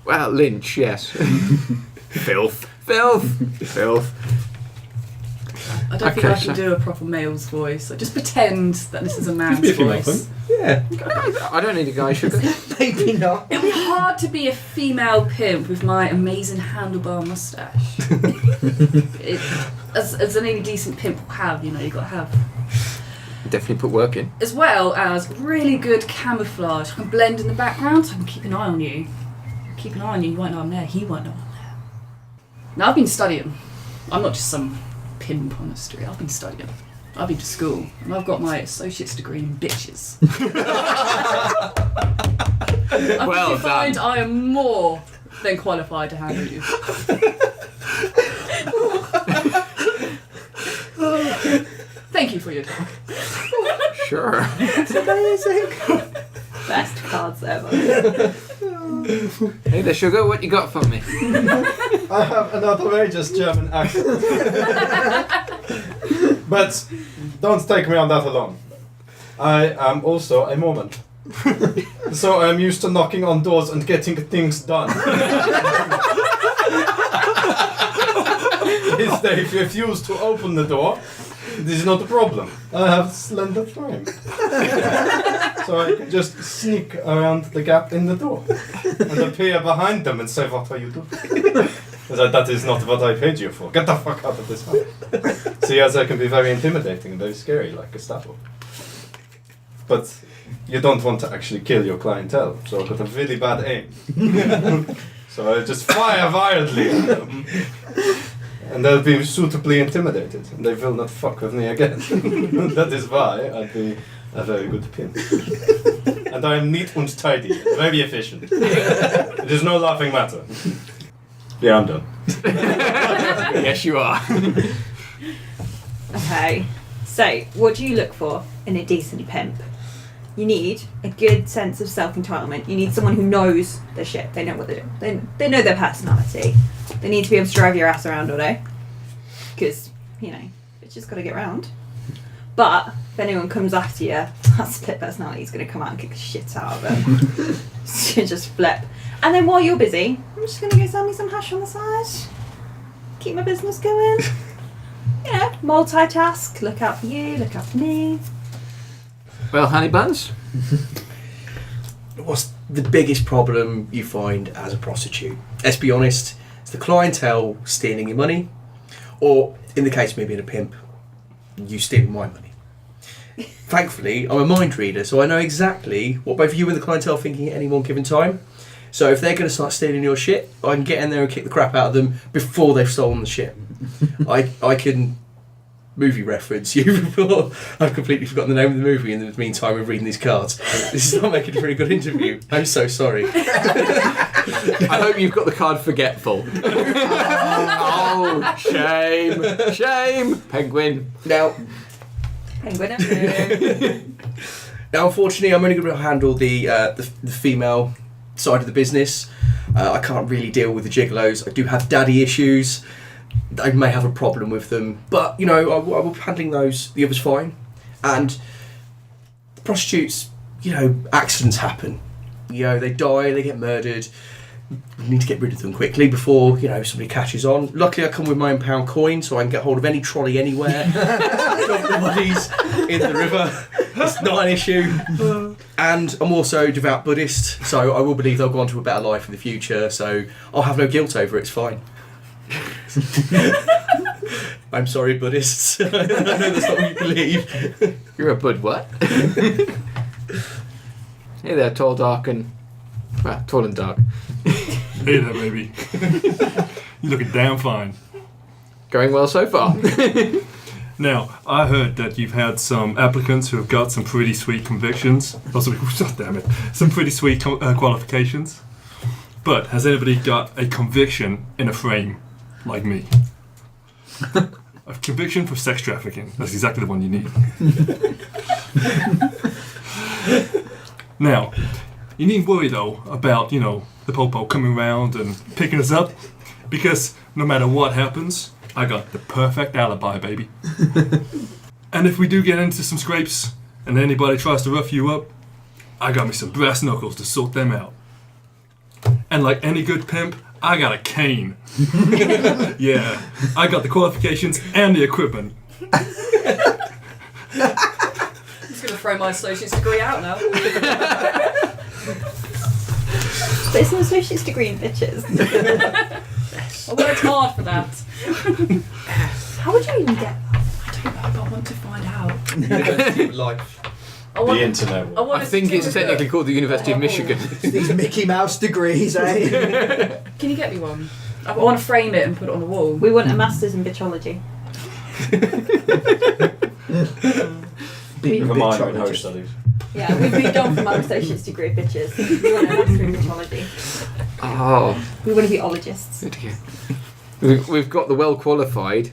Well, Lynch, yes. Filth. Filth. Filth. I don't think I Okay, can so- do a proper male's voice. I just pretend that this is a man's be a female voice. Yeah. I don't need a guy sugar. Maybe not. It'd be hard to be a female pimp with my amazing handlebar moustache. As any decent pimp will have, you've got to have. Definitely put work in. As well as really good camouflage. I can blend in the background, so I can keep an eye on you. Keep an eye on you, you won't know I'm there, he won't know I'm there. Now, I've been studying. I'm not just some pimp on the street, I've been studying. I've been to school, and I've got my associate's degree in bitches. I Well find done. I am more than qualified to handle you. Thank you for your time. Sure. It's amazing. Best cards ever. Hey there, sugar, what you got for me? I have an outrageous German accent. But don't take me on that alone. I am also a Mormon. So I am used to knocking on doors and getting things done. If they refuse to open the door, this is not a problem. I have slender frame. So I can just sneak around the gap in the door and appear behind them and say, "What are you doing?" That is not what I paid you for. Get the fuck out of this house. See, as I can be very intimidating and very scary, like Gestapo. But you don't want to actually kill your clientele, so I've got a really bad aim. So I just fire wildly at them. And they'll be suitably intimidated, and they will not fuck with me again. That is why I'd be a very good pimp. And I am neat and tidy, very efficient. It is no laughing matter. Yeah, I'm done. Yes, you are. Okay, so what do you look for in a decent pimp? You need a good sense of self-entitlement. You need someone who knows their shit. They know what they're doing. They know their personality. They need to be able to drive your ass around all day. Because, it's just got to get around. But if anyone comes after you, that split personality is going to come out and kick the shit out of them. So just flip. And then while you're busy, I'm just going to go sell me some hash on the side. Keep my business going. Multitask. Look out for you, look out for me. Well, honey buns? What's the biggest problem you find as a prostitute? Let's be honest, it's the clientele stealing your money, or in the case of me being a pimp, you stealing my money. Thankfully, I'm a mind reader, so I know exactly what both you and the clientele are thinking at any one given time. So if they're going to start stealing your shit, I can get in there and kick the crap out of them before they've stolen the shit. I can movie reference you before I've completely forgotten the name of the movie in the meantime of reading these cards. This is not making a very good interview. I'm so sorry. I hope you've got the card forgetful. Oh, shame. Shame. Penguin. Now, unfortunately, I'm only going to be able to handle the female side of the business. I can't really deal with the gigolos. I do have daddy issues. I may have a problem with them, but I will be handling those. The others fine. And the prostitutes, accidents happen. They die, they get murdered. We need to get rid of them quickly before somebody catches on. Luckily, I come with my own pound coin, so I can get hold of any trolley anywhere. Dump the bodies in the river. It's not an issue. And I'm also a devout Buddhist, so I will believe they'll go on to a better life in the future. So I'll have no guilt over it. It's fine. I'm sorry, Buddhists. I know that's not what you believe. You're a bud what? Hey there, tall, dark and... Well, tall and dark. Hey there, baby. You're looking damn fine. Going well so far. Now, I heard that you've had some applicants who have got some pretty sweet convictions. Damn it. Some pretty sweet qualifications. But has anybody got a conviction in a frame like me? A conviction for sex trafficking. That's exactly the one you need. Now, you needn't worry though about, the popo coming around and picking us up. Because no matter what happens, I got the perfect alibi, baby. And if we do get into some scrapes and anybody tries to rough you up, I got me some brass knuckles to sort them out. And like any good pimp, I got a cane. Yeah, I got the qualifications and the equipment. I'm just going to throw my associate's degree out now. But it's an associate's degree in bitches. I worked hard for that. How would you even get that? I don't know, but I want to find out. University of Life. I want, The internet. I, want I us think to it's do technically called the University of Michigan. These Mickey Mouse degrees, eh? Can you get me one? I want to frame it and put it on the wall. We want a master's in bitchology. With a minor in Bitchologist. host studies. Yeah, we've moved on from our associate's degree of bitches. We want a master in bitchology. Oh, We want to be ologists. good to hear. We've got the well qualified.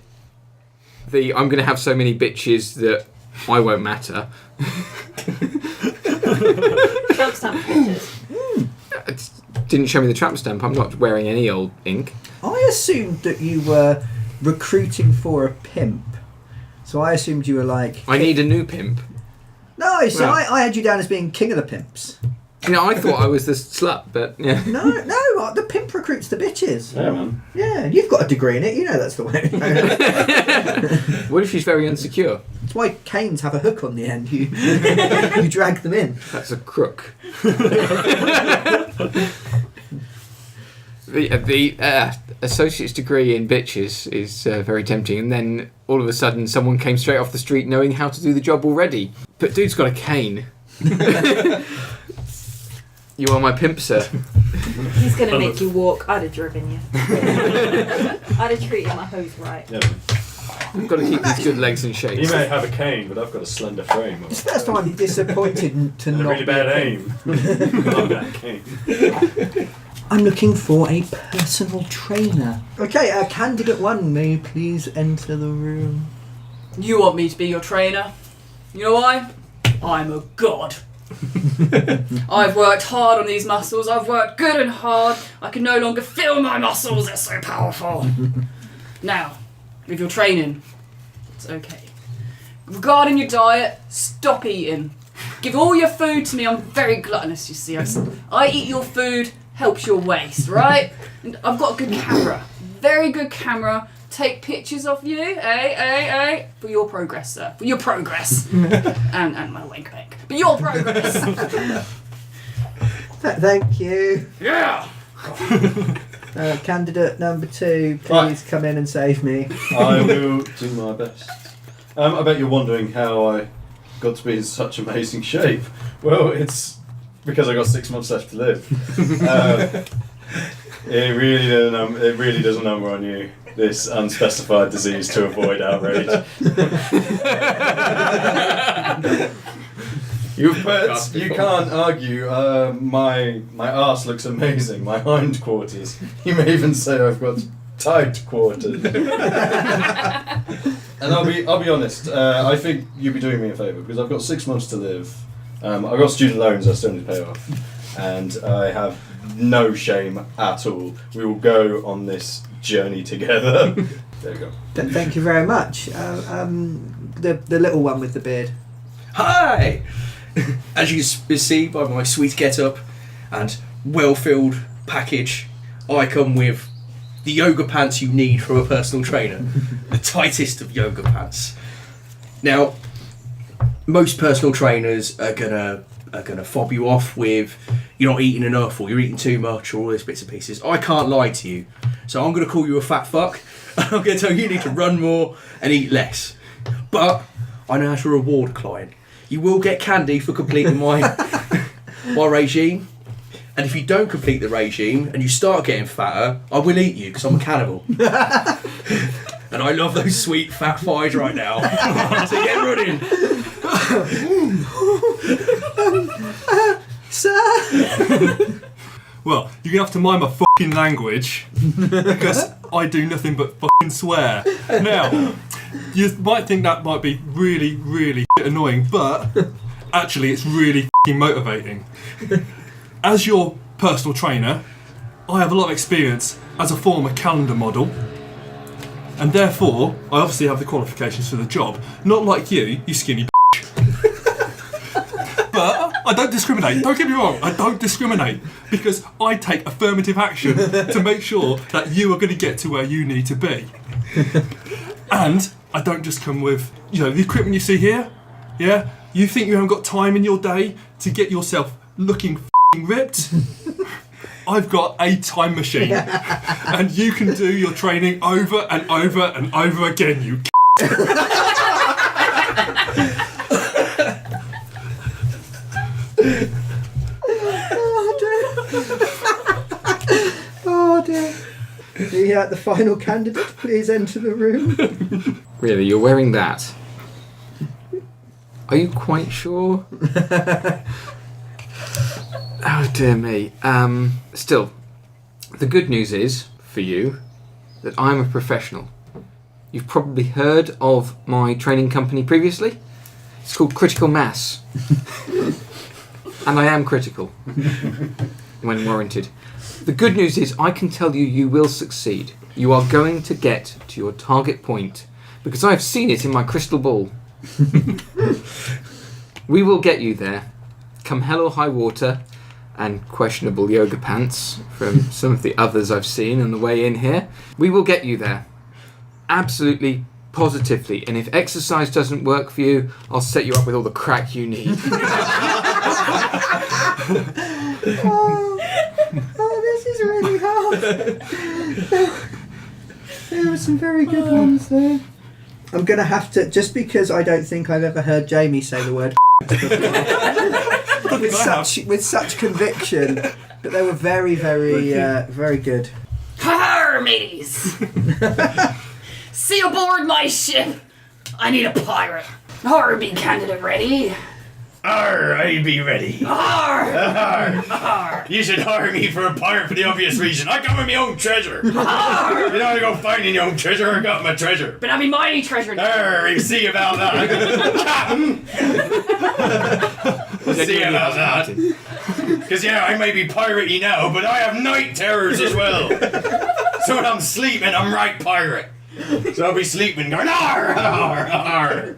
The I'm going to have so many bitches that I won't matter. Tramp stamp bitches. It didn't show me the tramp stamp. I'm not wearing any old ink. I assumed that you were recruiting for a pimp. So I assumed you were like... I need a new pimp. No, so Well. I had you down as being king of the pimps. You know, I thought I was the slut, but yeah. No, the pimp recruits the bitches. Yeah, man. Yeah, you've got a degree in it, you know that's the way. What if she's very insecure? That's why canes have a hook on the end. You you drag them in. That's a crook. The associate's degree in bitches is very tempting, and then all of a sudden someone came straight off the street knowing how to do the job already. But dude's got a cane. You are my pimp, sir. He's going to make you walk. I'd have driven you. I'd have treated my hose right. Yeah. We've got to keep these good legs in shape. You may have a cane, but I've got a slender frame. It's the first time I'm disappointed to And a not really be bad a aim. pimp. Not that cane. I'm looking for a personal trainer. Okay, candidate one, may you please enter the room. You want me to be your trainer? You know why? I'm a god. I've worked hard on these muscles. I've worked good and hard. I can no longer feel my muscles. They're so powerful. Now, if you're training, it's okay. Regarding your diet, stop eating. Give all your food to me. I'm very gluttonous, you see. I eat your food, helps your waist, right? And I've got a good camera. Very good camera. Take pictures of you, for your progress, sir. For your progress. and my wank bank. For your progress. Thank you. Yeah! Candidate number two, please Right. come in and save me. I will do my best. I bet you're wondering how I got to be in such amazing shape. Well, it's because I got 6 months left to live. It really does a number on you. This unspecified disease to avoid outrage. But you can't argue. My arse looks amazing. My hindquarters. You may even say I've got tight quarters. And I'll be honest. I think you'd be doing me a favour because I've got 6 months to live. I've got student loans I still need to pay off, and I have no shame at all. We will go on this journey together. There you go. Thank you very much. The little one with the beard. Hi! As you see by my sweet get-up and well-filled package, I come with the yoga pants you need from a personal trainer. The tightest of yoga pants. Now, most personal trainers are gonna fob you off with you're not eating enough or you're eating too much or all those bits and pieces. I can't lie to you. So I'm gonna call you a fat fuck. I'm gonna tell you need to run more and eat less. But I know how to reward a client. You will get candy for completing my regime. And if you don't complete the regime and you start getting fatter, I will eat you because I'm a cannibal. And I love those sweet fat thighs right now. So get running. Sir! Well, you're gonna have to mind my fucking language because I do nothing but fucking swear. Now, you might think that might be really, really annoying, but actually it's really fucking motivating. As your personal trainer, I have a lot of experience as a former calendar model, and therefore I obviously have the qualifications for the job. Not like you skinny But I don't discriminate. Don't get me wrong. I don't discriminate because I take affirmative action to make sure that you are going to get to where you need to be. And I don't just come with, the equipment you see here. Yeah, you think you haven't got time in your day to get yourself looking f***ing ripped? I've got a time machine, and you can do your training over and over and over again. You. Oh dear. The final candidate, please enter the room. Really, you're wearing that? Are you quite sure? Oh dear me. Still, the good news is, for you, that I'm a professional. You've probably heard of my training company previously. It's called Critical Mass. And I am critical, when warranted. The good news is I can tell you will succeed. You are going to get to your target point, because I've seen it in my crystal ball. We will get you there, come hell or high water, and questionable yoga pants from some of the others I've seen on the way in here. We will get you there. Absolutely, positively. And if exercise doesn't work for you, I'll set you up with all the crack you need. This is really hard. There were some very good ones there. I'm going to have to, just because I don't think I've ever heard Jamie say the word with such conviction, but they were very, very, very good. Ha, mateys! See aboard my ship! I need a pirate. Be candidate ready. Arr, I be ready. Arr! Arr. You should hire me for a pirate for the obvious reason. I come with my own treasure. Arr! You don't want to go finding your own treasure, I got my treasure. But I be mighty treasure now. Arr, you see about that. Captain! See about that. Because, I may be piratey now, but I have night terrors as well. So when I'm sleeping, I'm right pirate. So I'll be sleeping going, arr, arr, arr.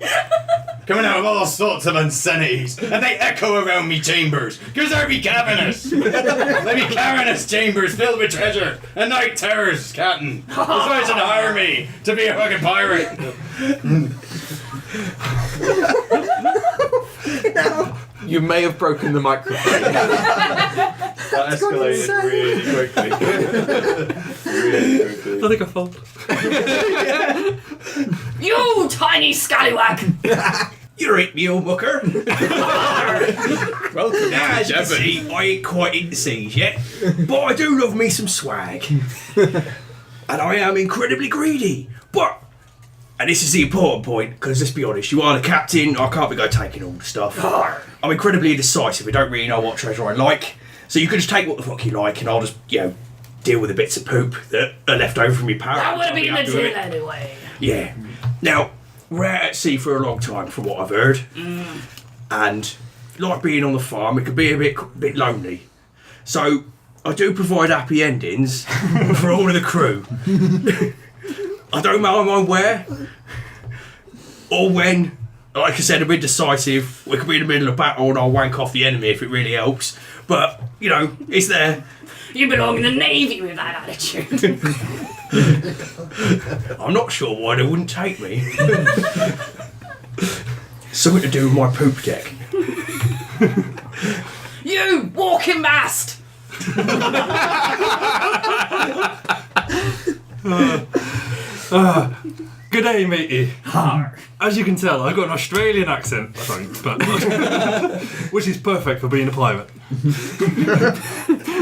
Coming out of all sorts of insanities, and they echo around me chambers, because they be cavernous. They be cavernous chambers filled with treasure, and night terrors, Captain. That's why you should hire me, to be a fucking pirate. You may have broken the microphone. That escalated really quickly. I think I fold. You tiny scallywag! You right, me old mucker. Welcome. Now, as you can see, I ain't quite into seas yet, but I do love me some swag. And I am incredibly greedy. But, and this is the important point, because let's be honest, you are the captain, I can't be go taking all the stuff. I'm incredibly indecisive, I don't really know what treasure I like. So you can just take what the fuck you like, and I'll just, deal with the bits of poop that are left over from your parrot. That would have been the deal anyway. Yeah. Now, we're out at sea for a long time, from what I've heard. And, like being on the farm, it could be a bit lonely. So, I do provide happy endings for all of the crew. I don't mind where or when. Like I said, a bit decisive. We could be in the middle of battle and I'll wank off the enemy if it really helps. But, it's there. You belong in the Navy with that attitude. I'm not sure why they wouldn't take me. Something to do with my poop deck. You walking mast! Good day, matey. As you can tell, I've got an Australian accent, I don't, but which is perfect for being a pirate.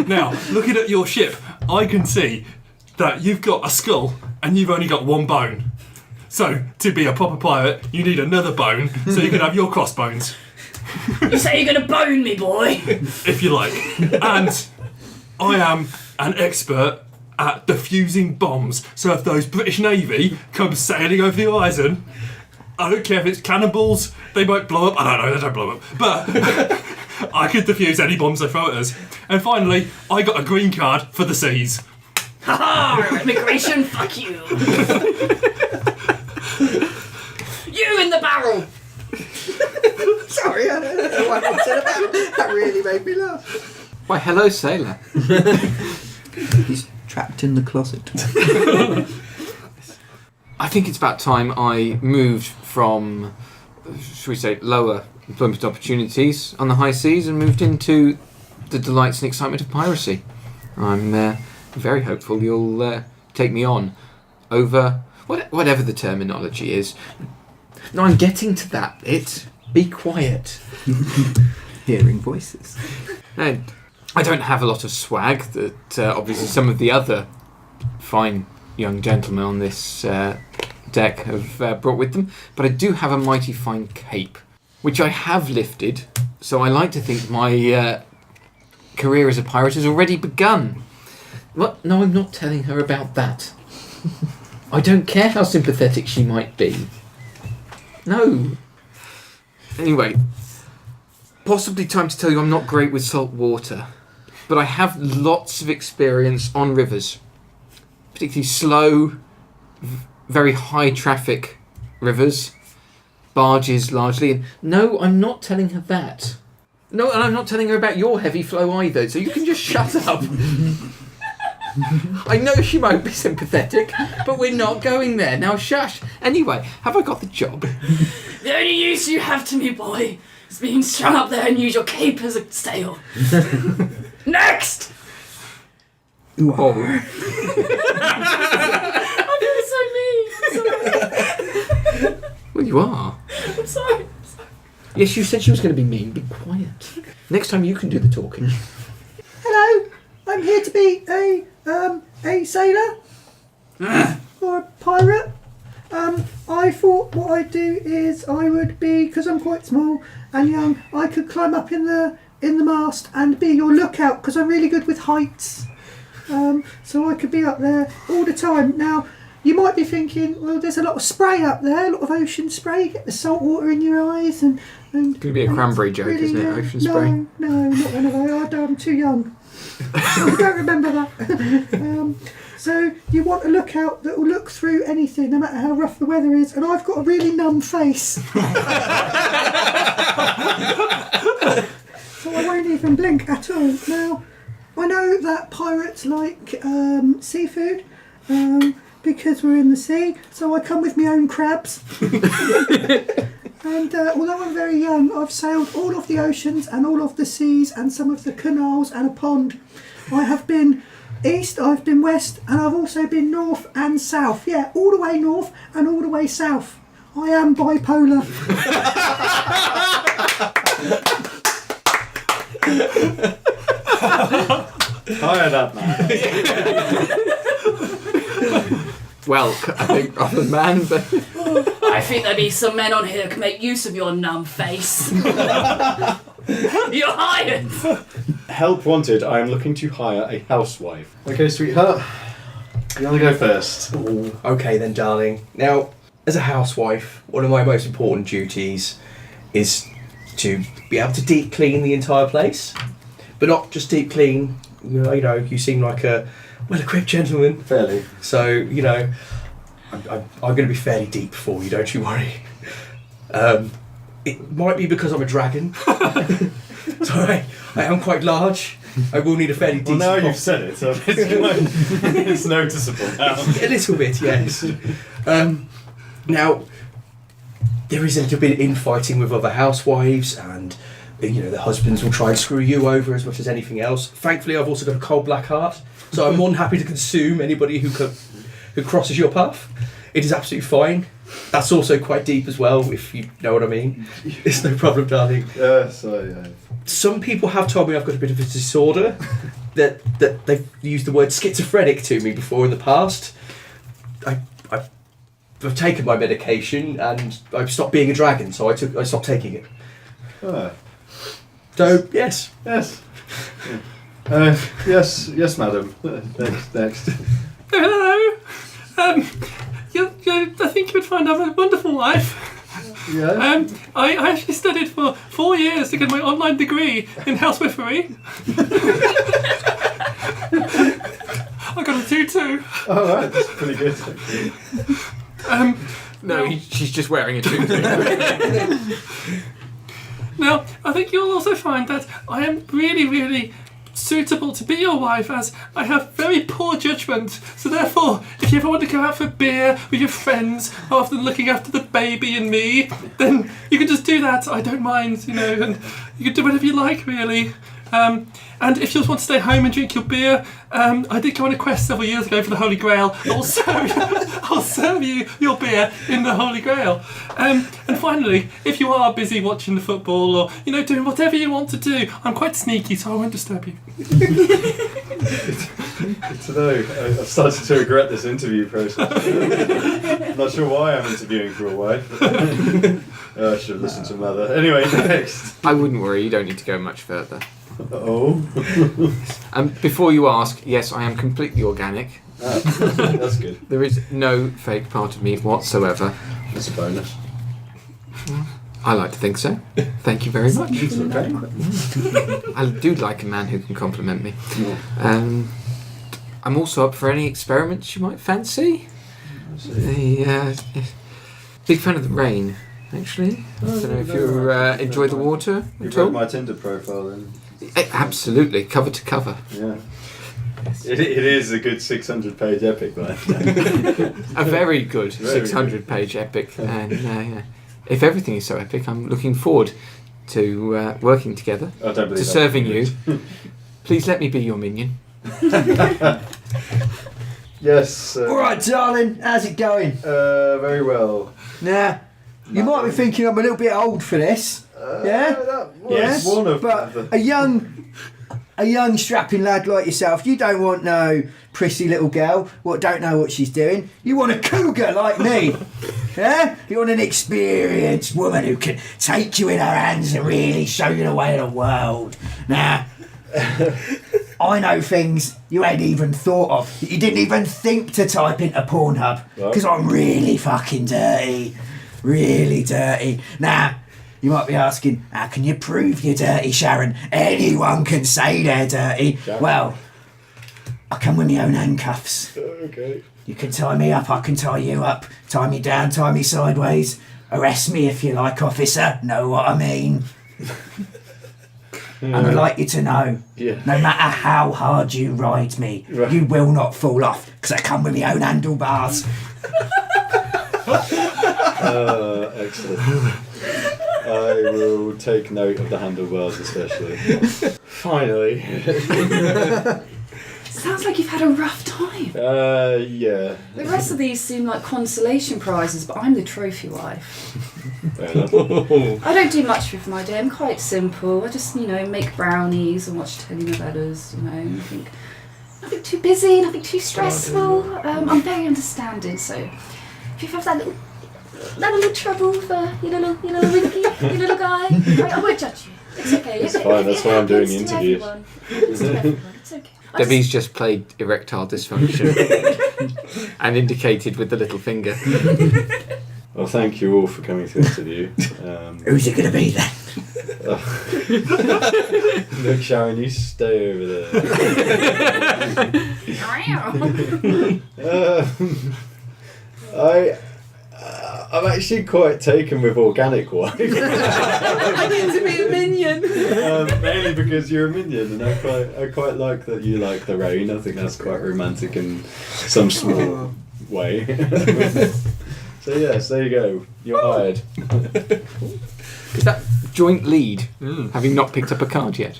Now, looking at your ship, I can see that you've got a skull and you've only got one bone. So, to be a proper pirate, you need another bone so you can have your crossbones. You say you're gonna bone me, boy? If you like. And I am an expert at defusing bombs. So if those British Navy come sailing over the horizon, I don't care if it's cannonballs, they might blow up. I don't know, they don't blow up. But I could defuse any bombs they throw at us. And finally, I got a green card for the seas. Ha! Immigration, fuck you! You in the barrel! Sorry, I don't know what I said about. That really made me laugh. Why, hello, sailor. He's trapped in the closet. I think it's about time I moved from, should we say, lower employment opportunities on the high seas and moved into the delights and excitement of piracy. I'm very hopeful you'll take me on over whatever the terminology is. No, I'm getting to that bit. Be quiet. Hearing voices. And I don't have a lot of swag that obviously some of the other fine young gentlemen on this deck have brought with them, but I do have a mighty fine cape, which I have lifted, so I like to think my career as a pirate has already begun. What? No, I'm not telling her about that. I don't care how sympathetic she might be. No. Anyway, possibly time to tell you I'm not great with salt water, but I have lots of experience on rivers, particularly slow, very high traffic rivers, barges largely. And no, I'm not telling her that. No, and I'm not telling her about your heavy flow either, so you can just shut up. I know she won't be sympathetic, but we're not going there. Now shush. Anyway, have I got the job? The only use you have to me, boy, is being strung up there and use your cape as a sail. Next! Oh. I'm being so mean. I'm sorry. Well, you are. I'm sorry. Yes, you said she was going to be mean. Be quiet. Next time you can do the talking. Hello, I'm here to be a sailor or a pirate. I thought what I'd do is I would be, because I'm quite small and young, I could climb up in the mast and be your lookout because I'm really good with heights. So I could be up there all the time. Now, you might be thinking, well, there's a lot of spray up there, a lot of ocean spray. You get the salt water in your eyes and It's going to be a cranberry joke, really, isn't it? Ocean no, spray. No, not one of those. I'm too young. I don't remember that. So you want a lookout that will look through anything, no matter how rough the weather is. And I've got a really numb face. So I won't even blink at all. Now, I know that pirates like seafood. Because we're in the sea, so I come with my own crabs. And although I'm very young, I've sailed all of the oceans and all of the seas and some of the canals and a pond. I have been east, I've been west, and I've also been north and south. Yeah, all the way north and all the way south. I am bipolar. Hire that man. Well, I think other man, but I think there'd be some men on here who can make use of your numb face. You're hired! Help wanted. I am looking to hire a housewife. Okay, sweetheart. You want to go first? Ooh, okay then, darling. Now, as a housewife, one of my most important duties is to be able to deep clean the entire place. But not just deep clean. You know, you seem like a well-equipped gentleman. Fairly. So, you know, I'm going to be fairly deep for you, don't you worry. It might be because I'm a dragon. So I am quite large. I will need a fairly decent... Well, now you've said it, so it's noticeable now. A little bit, yes. Now, there is a little bit of infighting with other housewives, and you know the husbands will try and screw you over as much as anything else. Thankfully, I've also got a cold black heart, so I'm more than happy to consume anybody who crosses your path. It is absolutely fine. That's also quite deep as well, if you know what I mean. It's no problem, darling. Some people have told me I've got a bit of a disorder. that they've used the word schizophrenic to me before in the past. I've taken my medication and I've stopped being a dragon, so I stopped taking it. So yes. Yes. Yes, madam. Next. Hello. I think you would find I'm a wonderful wife. Yeah. I actually studied for 4 years to get my online degree in housewifery. I got a 2-2. too. All right, that's pretty good. Actually. No, she's just wearing a toothpick. Now, I think you'll also find that I am really, really suitable to be your wife, as I have very poor judgment. So therefore, if you ever want to go out for beer with your friends, rather than looking after the baby and me, then you can just do that. I don't mind, and you can do whatever you like, really. And if you just want to stay home and drink your beer, I did go on a quest several years ago for the Holy Grail. I'll serve you your beer in the Holy Grail. And finally, if you are busy watching the football or doing whatever you want to do, I'm quite sneaky, so I won't disturb you. Good to know. I've started to regret this interview process. I'm not sure why I'm interviewing for a wife. I should have listened to mother. Anyway, next. I wouldn't worry, you don't need to go much further. Oh. Before you ask, yes, I am completely organic. That's good. There is no fake part of me whatsoever. That's a bonus. I like to think so. Thank you very much. Okay. I do like a man who can compliment me. Yeah. I'm also up for any experiments you might fancy. Big fan of the rain, actually. I don't know if you enjoy the water You've at all. read my Tinder profile then? Absolutely, cover to cover. Yeah. It is a good 600-page epic, man. A very good Very 600-page epic. And if everything is so epic, I'm looking forward to working together, I don't believe to that. serving you. Please let me be your minion. Yes. All right, darling. How's it going? Very well. Nah. You might be thinking I'm a little bit old for this. Yeah? That was one of But the... a young strapping lad like yourself, you don't want no prissy little girl what don't know what she's doing. You want a cougar like me. Yeah? You want an experienced woman who can take you in her hands and really show you the way of the world. Now, I know things you ain't even thought of, that you didn't even think to type into Pornhub, because I'm really fucking dirty. Really dirty. Now, you might be asking, how can you prove you're dirty, Sharon? Anyone can say they're dirty. Sharon. Well, I come with my own handcuffs. Okay. You can tie me up, I can tie you up. Tie me down, tie me sideways. Arrest me if you like, officer. Know what I mean? And I'd like you to know, no matter how hard you ride me, you will not fall off, because I come with my own handlebars. Excellent. I will take note of the handlebars especially. Finally. Sounds like you've had a rough time. Yeah. The rest of these seem like consolation prizes, but I'm the trophy wife. Fair enough. I don't do much with my day. I'm quite simple. I just, make brownies and watch telenovelas, nothing too busy, nothing too stressful. I'm very understanding, so if you have that little trouble for your little Winky, your little guy, I won't judge you. It's okay. It's fine, that's why I'm doing It interviews. happens to everyone. It's okay. Debbie's just played erectile dysfunction and indicated with the little finger. Well, thank you all for coming to the interview. Who's it going to be then? Look, Sharon, you stay over there. I'm actually quite taken with organic wife. I need to be a minion. Mainly because you're a minion, and I quite like that you like the rain. I think that's quite romantic in some small way. So yes, there you go. You're hired. Is that joint lead? Having not picked up a card yet.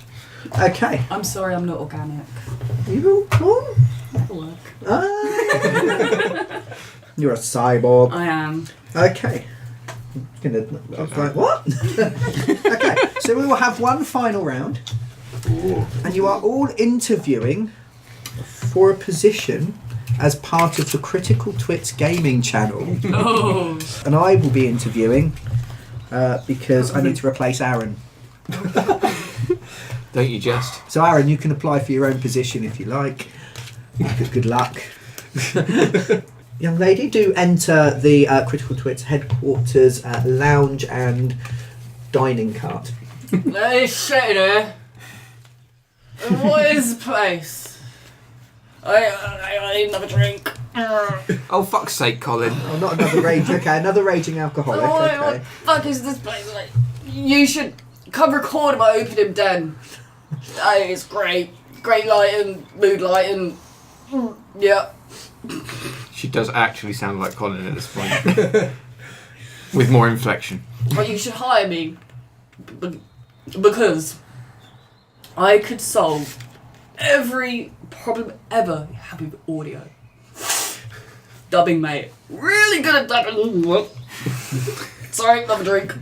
Okay. I'm sorry, I'm not organic. You cool? That'll work. You're a cyborg. I am. Okay. I was like, what? Okay, so we will have one final round. And you are all interviewing for a position as part of the Critical Twits gaming channel. Oh. And I will be interviewing because I need to replace Aaron. Don't you just? So Aaron, you can apply for your own position if you like. Good luck. Young lady, do enter the Critical Twits headquarters lounge and dining cart. Hey, shit there. What is the place? I need another drink. Oh, fuck's sake, Colin. Oh, not another raging. Okay, another raging alcoholic. What Okay. the fuck is this place like? You should come record my opening den. It's great. Great lighting, mood lighting. Yeah. She does actually sound like Colin at this point. With more inflection. Well, you should hire me. Because I could solve every problem ever you have with audio. Dubbing, mate. Really good at dubbing. Sorry, another drink.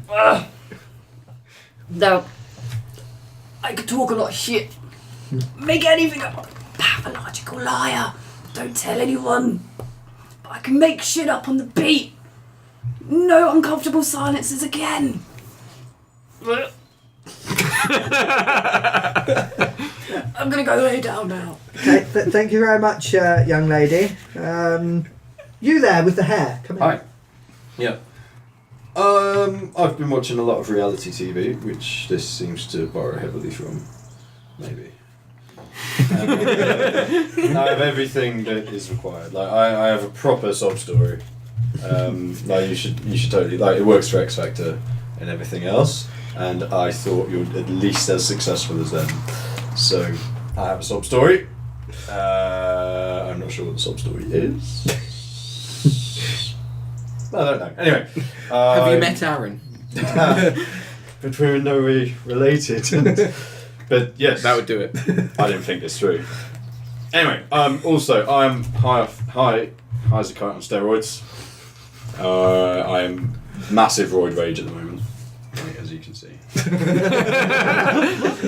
Now, I could talk a lot of shit. Make anything up. Pathological liar. Don't tell anyone. But I can make shit up on the beat. No uncomfortable silences again. I'm gonna go lay down now. Okay, thank you very much, young lady. You there with the hair? Come in. Hi. Yeah. I've been watching a lot of reality TV, which this seems to borrow heavily from. Maybe. I have everything that is required. Like I have a proper sob story. Like you should totally like it works for X Factor and everything else. And I thought you're at least as successful as them. So I have a sob story. I'm not sure what the sob story is. I don't know. Anyway, Have you met Aaron? but we're in no way related. But yes, That would do it. I didn't think this through. Anyway, also I'm high as a kite on steroids. I am massive roid rage at the moment, as you can see.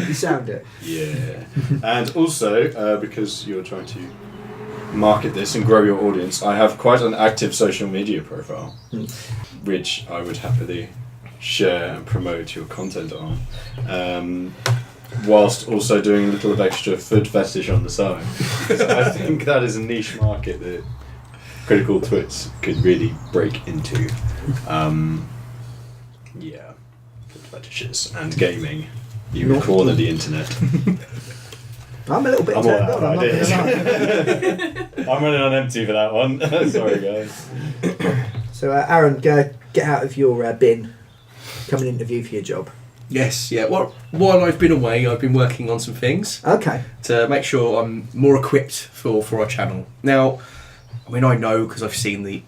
You sound it. Yeah, and also because you're trying to market this and grow your audience, I have quite an active social media profile, which I would happily share and promote your content on. Whilst also doing a little of extra foot fetish on the side. So I think that is a niche market that Critical Twits could really break into. Yeah, foot fetishes and gaming. You would corner the internet. I'm a little bit I'm all turned out on. I'm of not gonna ideas. lie. I'm running on empty for that one. Sorry, guys. So, Aaron, go get out of your bin. Come and interview for your job. Yes, yeah. Well, while I've been away, I've been working on some things Okay. to make sure I'm more equipped for our channel. Now, I mean, I know because I've seen the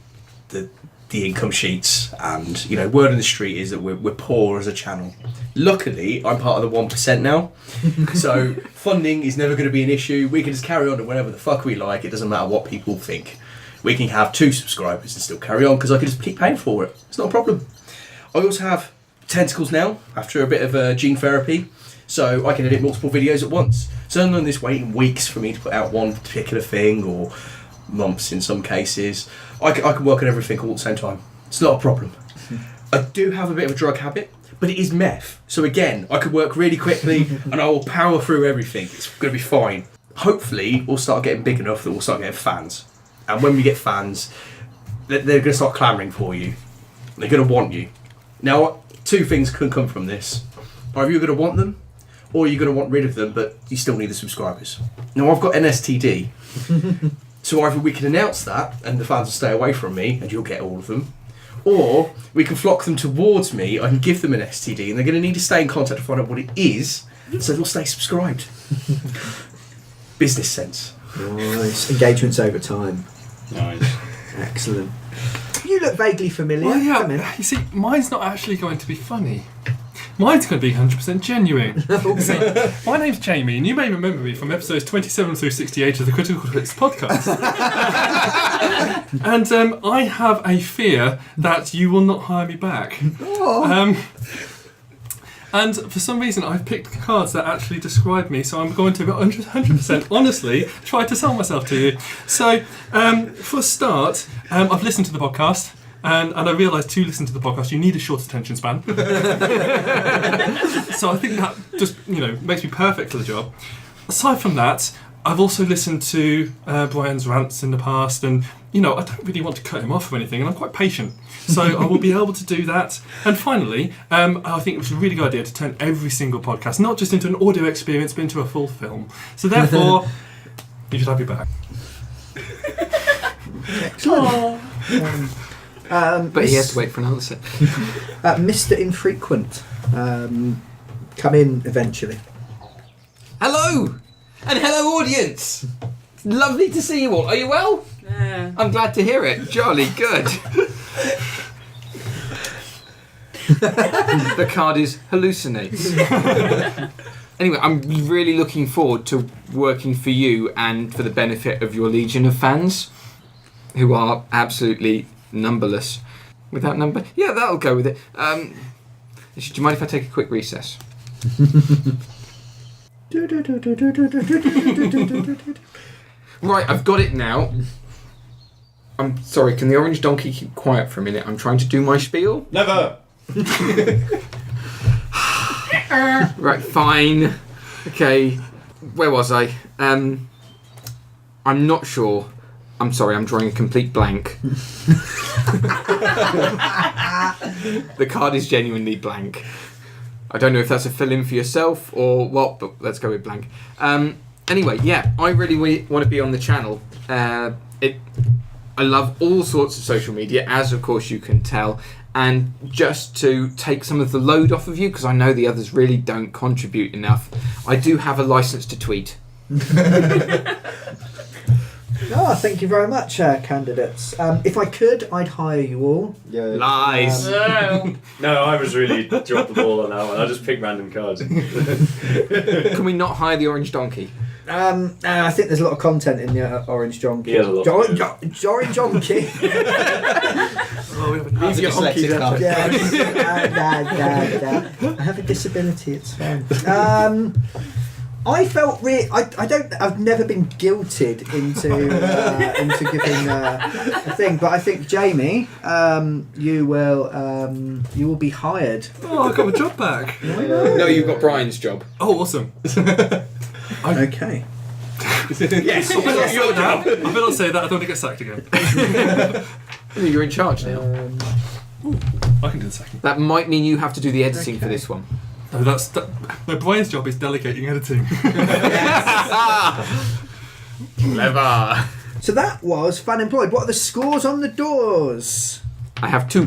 income sheets, and word on the street is that we're poor as a channel. Luckily, I'm part of the 1% now, so funding is never going to be an issue. We can just carry on to whenever the fuck we like. It doesn't matter what people think. We can have 2 subscribers and still carry on because I can just keep paying for it. It's not a problem. I also have tentacles now after a bit of gene therapy, so I can edit multiple videos at once. So none of this waiting weeks for me to put out one particular thing, or months in some cases. I can work on everything all at the same time. It's not a problem. I do have a bit of a drug habit, but it is meth. So again, I could work really quickly and I will power through everything. It's going to be fine. Hopefully, we'll start getting big enough that we'll start getting fans. And when we get fans, they're going to start clamouring for you. They're going to want you. Now, 2 things can come from this. Either you're going to want them, or you're going to want rid of them, but you still need the subscribers. Now, I've got an STD, so either we can announce that, and the fans will stay away from me, and you'll get all of them, or we can flock them towards me, I can give them an STD, and they're going to need to stay in contact to find out what it is, so they'll stay subscribed. Business sense. Nice. Engagements over time. Nice. Excellent. You look vaguely familiar. Well, Come in. yeah, you see, mine's not actually going to be funny. Mine's going to be 100% genuine. See, my name's Jamie, and you may remember me from episodes 27 through 68 of the Critical Twits podcast. And I have a fear that you will not hire me back. Oh. And for some reason, I've picked cards that actually describe me, so I'm going to 100% honestly try to sell myself to you. So, for a start, I've listened to the podcast, and I realised to listen to the podcast, you need a short attention span. So I think that just, makes me perfect for the job. Aside from that, I've also listened to Brian's rants in the past, and, I don't really want to cut him off or anything, and I'm quite patient. So I will be able to do that. And finally, I think it was a really good idea to turn every single podcast, not just into an audio experience, but into a full film. So therefore, You should have your back. Excellent. But he has to wait for another set. Mr. Infrequent, come in eventually. Hello! And hello, audience! It's lovely to see you all. Are you well? Yeah. I'm glad to hear it. Jolly good. The card is hallucinates. Anyway, I'm really looking forward to working for you and for the benefit of your legion of fans, who are absolutely numberless. Without number? Yeah, that'll go with it. Do you mind if I take a quick recess? Right, I've got it now. I'm sorry, can the orange donkey keep quiet for a minute? I'm trying to do my spiel. Never! Right, fine. Okay, where was I? I'm not sure. I'm sorry, I'm drawing a complete blank. The card is genuinely blank. I don't know if that's a fill-in for yourself or what, but let's go with blank. Anyway, yeah, I really want to be on the channel. I love all sorts of social media, as of course you can tell, and just to take some of the load off of you, because I know the others really don't contribute enough, I do have a license to tweet. Oh, thank you very much, candidates. If I could, I'd hire you all. Yeah. Lies. No, I was really dropped the ball on that one. I just picked random cards. Can we not hire the orange donkey? I think there's a lot of content in the orange donkey. He has a lot. Orange donkey. Oh, we haven't Leave your dyslexic card. Yeah. I have a disability. It's fine. I felt I've never been guilted into giving a thing, but I think Jamie, you will be hired. Oh, I got my job back. No, you've got Brian's job. Oh, awesome. Okay. Yes, I better not say that. I don't want to get sacked again. You're in charge now. I can do the second. That might mean you have to do the editing for Okay. this one. No, no, Brian's job is delegating editing. Clever. So that was Funemployed. What are the scores on the doors? I have 2.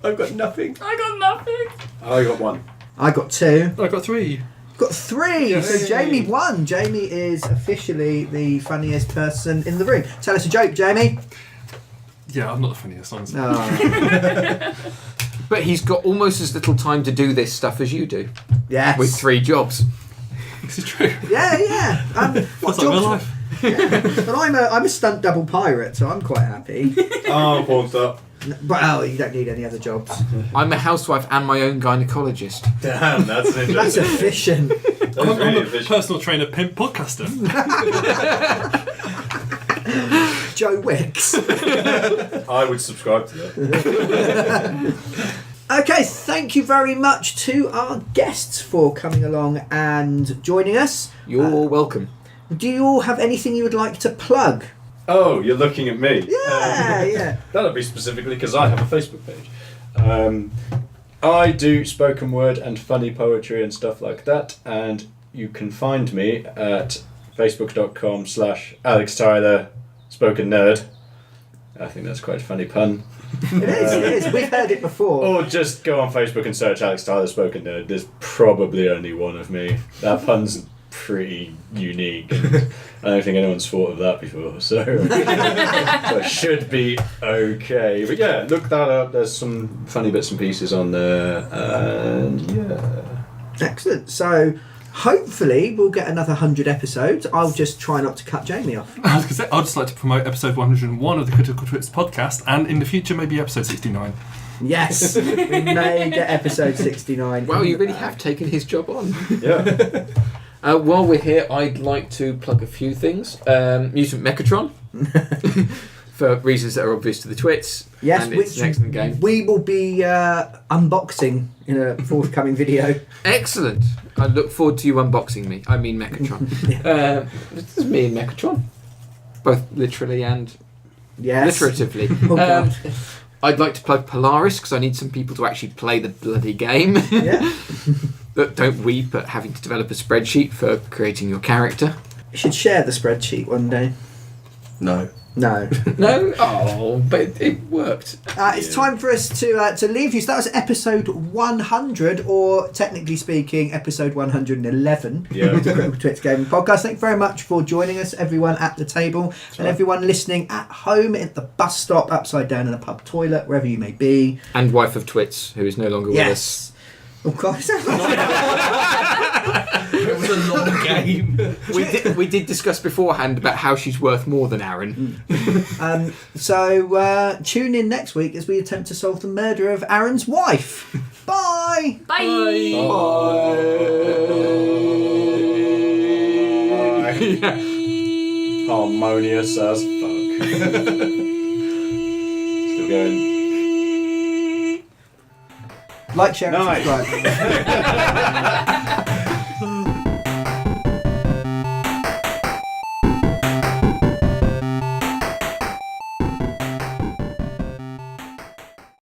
I've got nothing. I got nothing. I got 1. I got 2. I got 3. Got 3. Yes. So Jamie won. Jamie is officially the funniest person in the room. Tell us a joke, Jamie. Yeah, I'm not the funniest, honestly. Oh. But he's got almost as little time to do this stuff as you do, Yes. with 3 jobs. This is true. Yeah. What That's like my jobs? life. But I'm a stunt double pirate, so I'm quite happy. Oh, porn star. But you don't need any other jobs. I'm a housewife and my own gynecologist. Damn, that's interesting. That's efficient. That's I'm really a efficient. personal trainer, pimp, podcaster. Joe Wicks. I would subscribe to that. Okay, thank you very much to our guests for coming along and joining us. You're welcome. Do you all have anything you would like to plug? Oh, you're looking at me. Yeah. That'll be specifically because I have a Facebook page. I do spoken word and funny poetry and stuff like that, and you can find me at facebook.com/Alex Tyler Spoken Nerd. I think that's quite a funny pun. It is. We've heard it before. Or just go on Facebook and search Alex Tyler Spoken Nerd. There's probably only one of me. That pun's pretty unique, and I don't think anyone's thought of that before, so it should be okay. But yeah, look that up. There's some funny bits and pieces on there, and yeah. Excellent. So hopefully we'll get another 100 episodes. I'll just try not to cut Jamie off. I was going to say, I'd just like to promote episode 101 of the Critical Twits podcast, and in the future, maybe episode 69. Yes, we may get episode 69. Wow, you really have taken his job on. Yeah. While we're here, I'd like to plug a few things. Mutant Mechatron, for reasons that are obvious to the twits. Yes, and it's an excellent game. we will be unboxing in a forthcoming video. Excellent. I look forward to you unboxing me. I mean Mechatron. This is me and Mechatron, both literally and Yes. literatively. Oh, God. I'd like to plug Polaris because I need some people to actually play the bloody game. Yeah. That don't weep at having to develop a spreadsheet for creating your character. should share the spreadsheet one day. No. No. No? Oh, but it worked. It's time for us to leave you. So that was episode 100, or technically speaking, episode 111 Yeah. of the Critical Twits Gaming Podcast. Thank you very much for joining us, everyone at the table, and everyone listening at home, at the bus stop, upside down in a pub toilet, wherever you may be. And wife of Twits, who is no longer with us. Yes. Oh God! It was a long game. We did discuss beforehand about how she's worth more than Aaron. So tune in next week as we attempt to solve the murder of Aaron's wife. Bye. Bye. Harmonious as fuck. Still going. Like, share, and Nice. subscribe.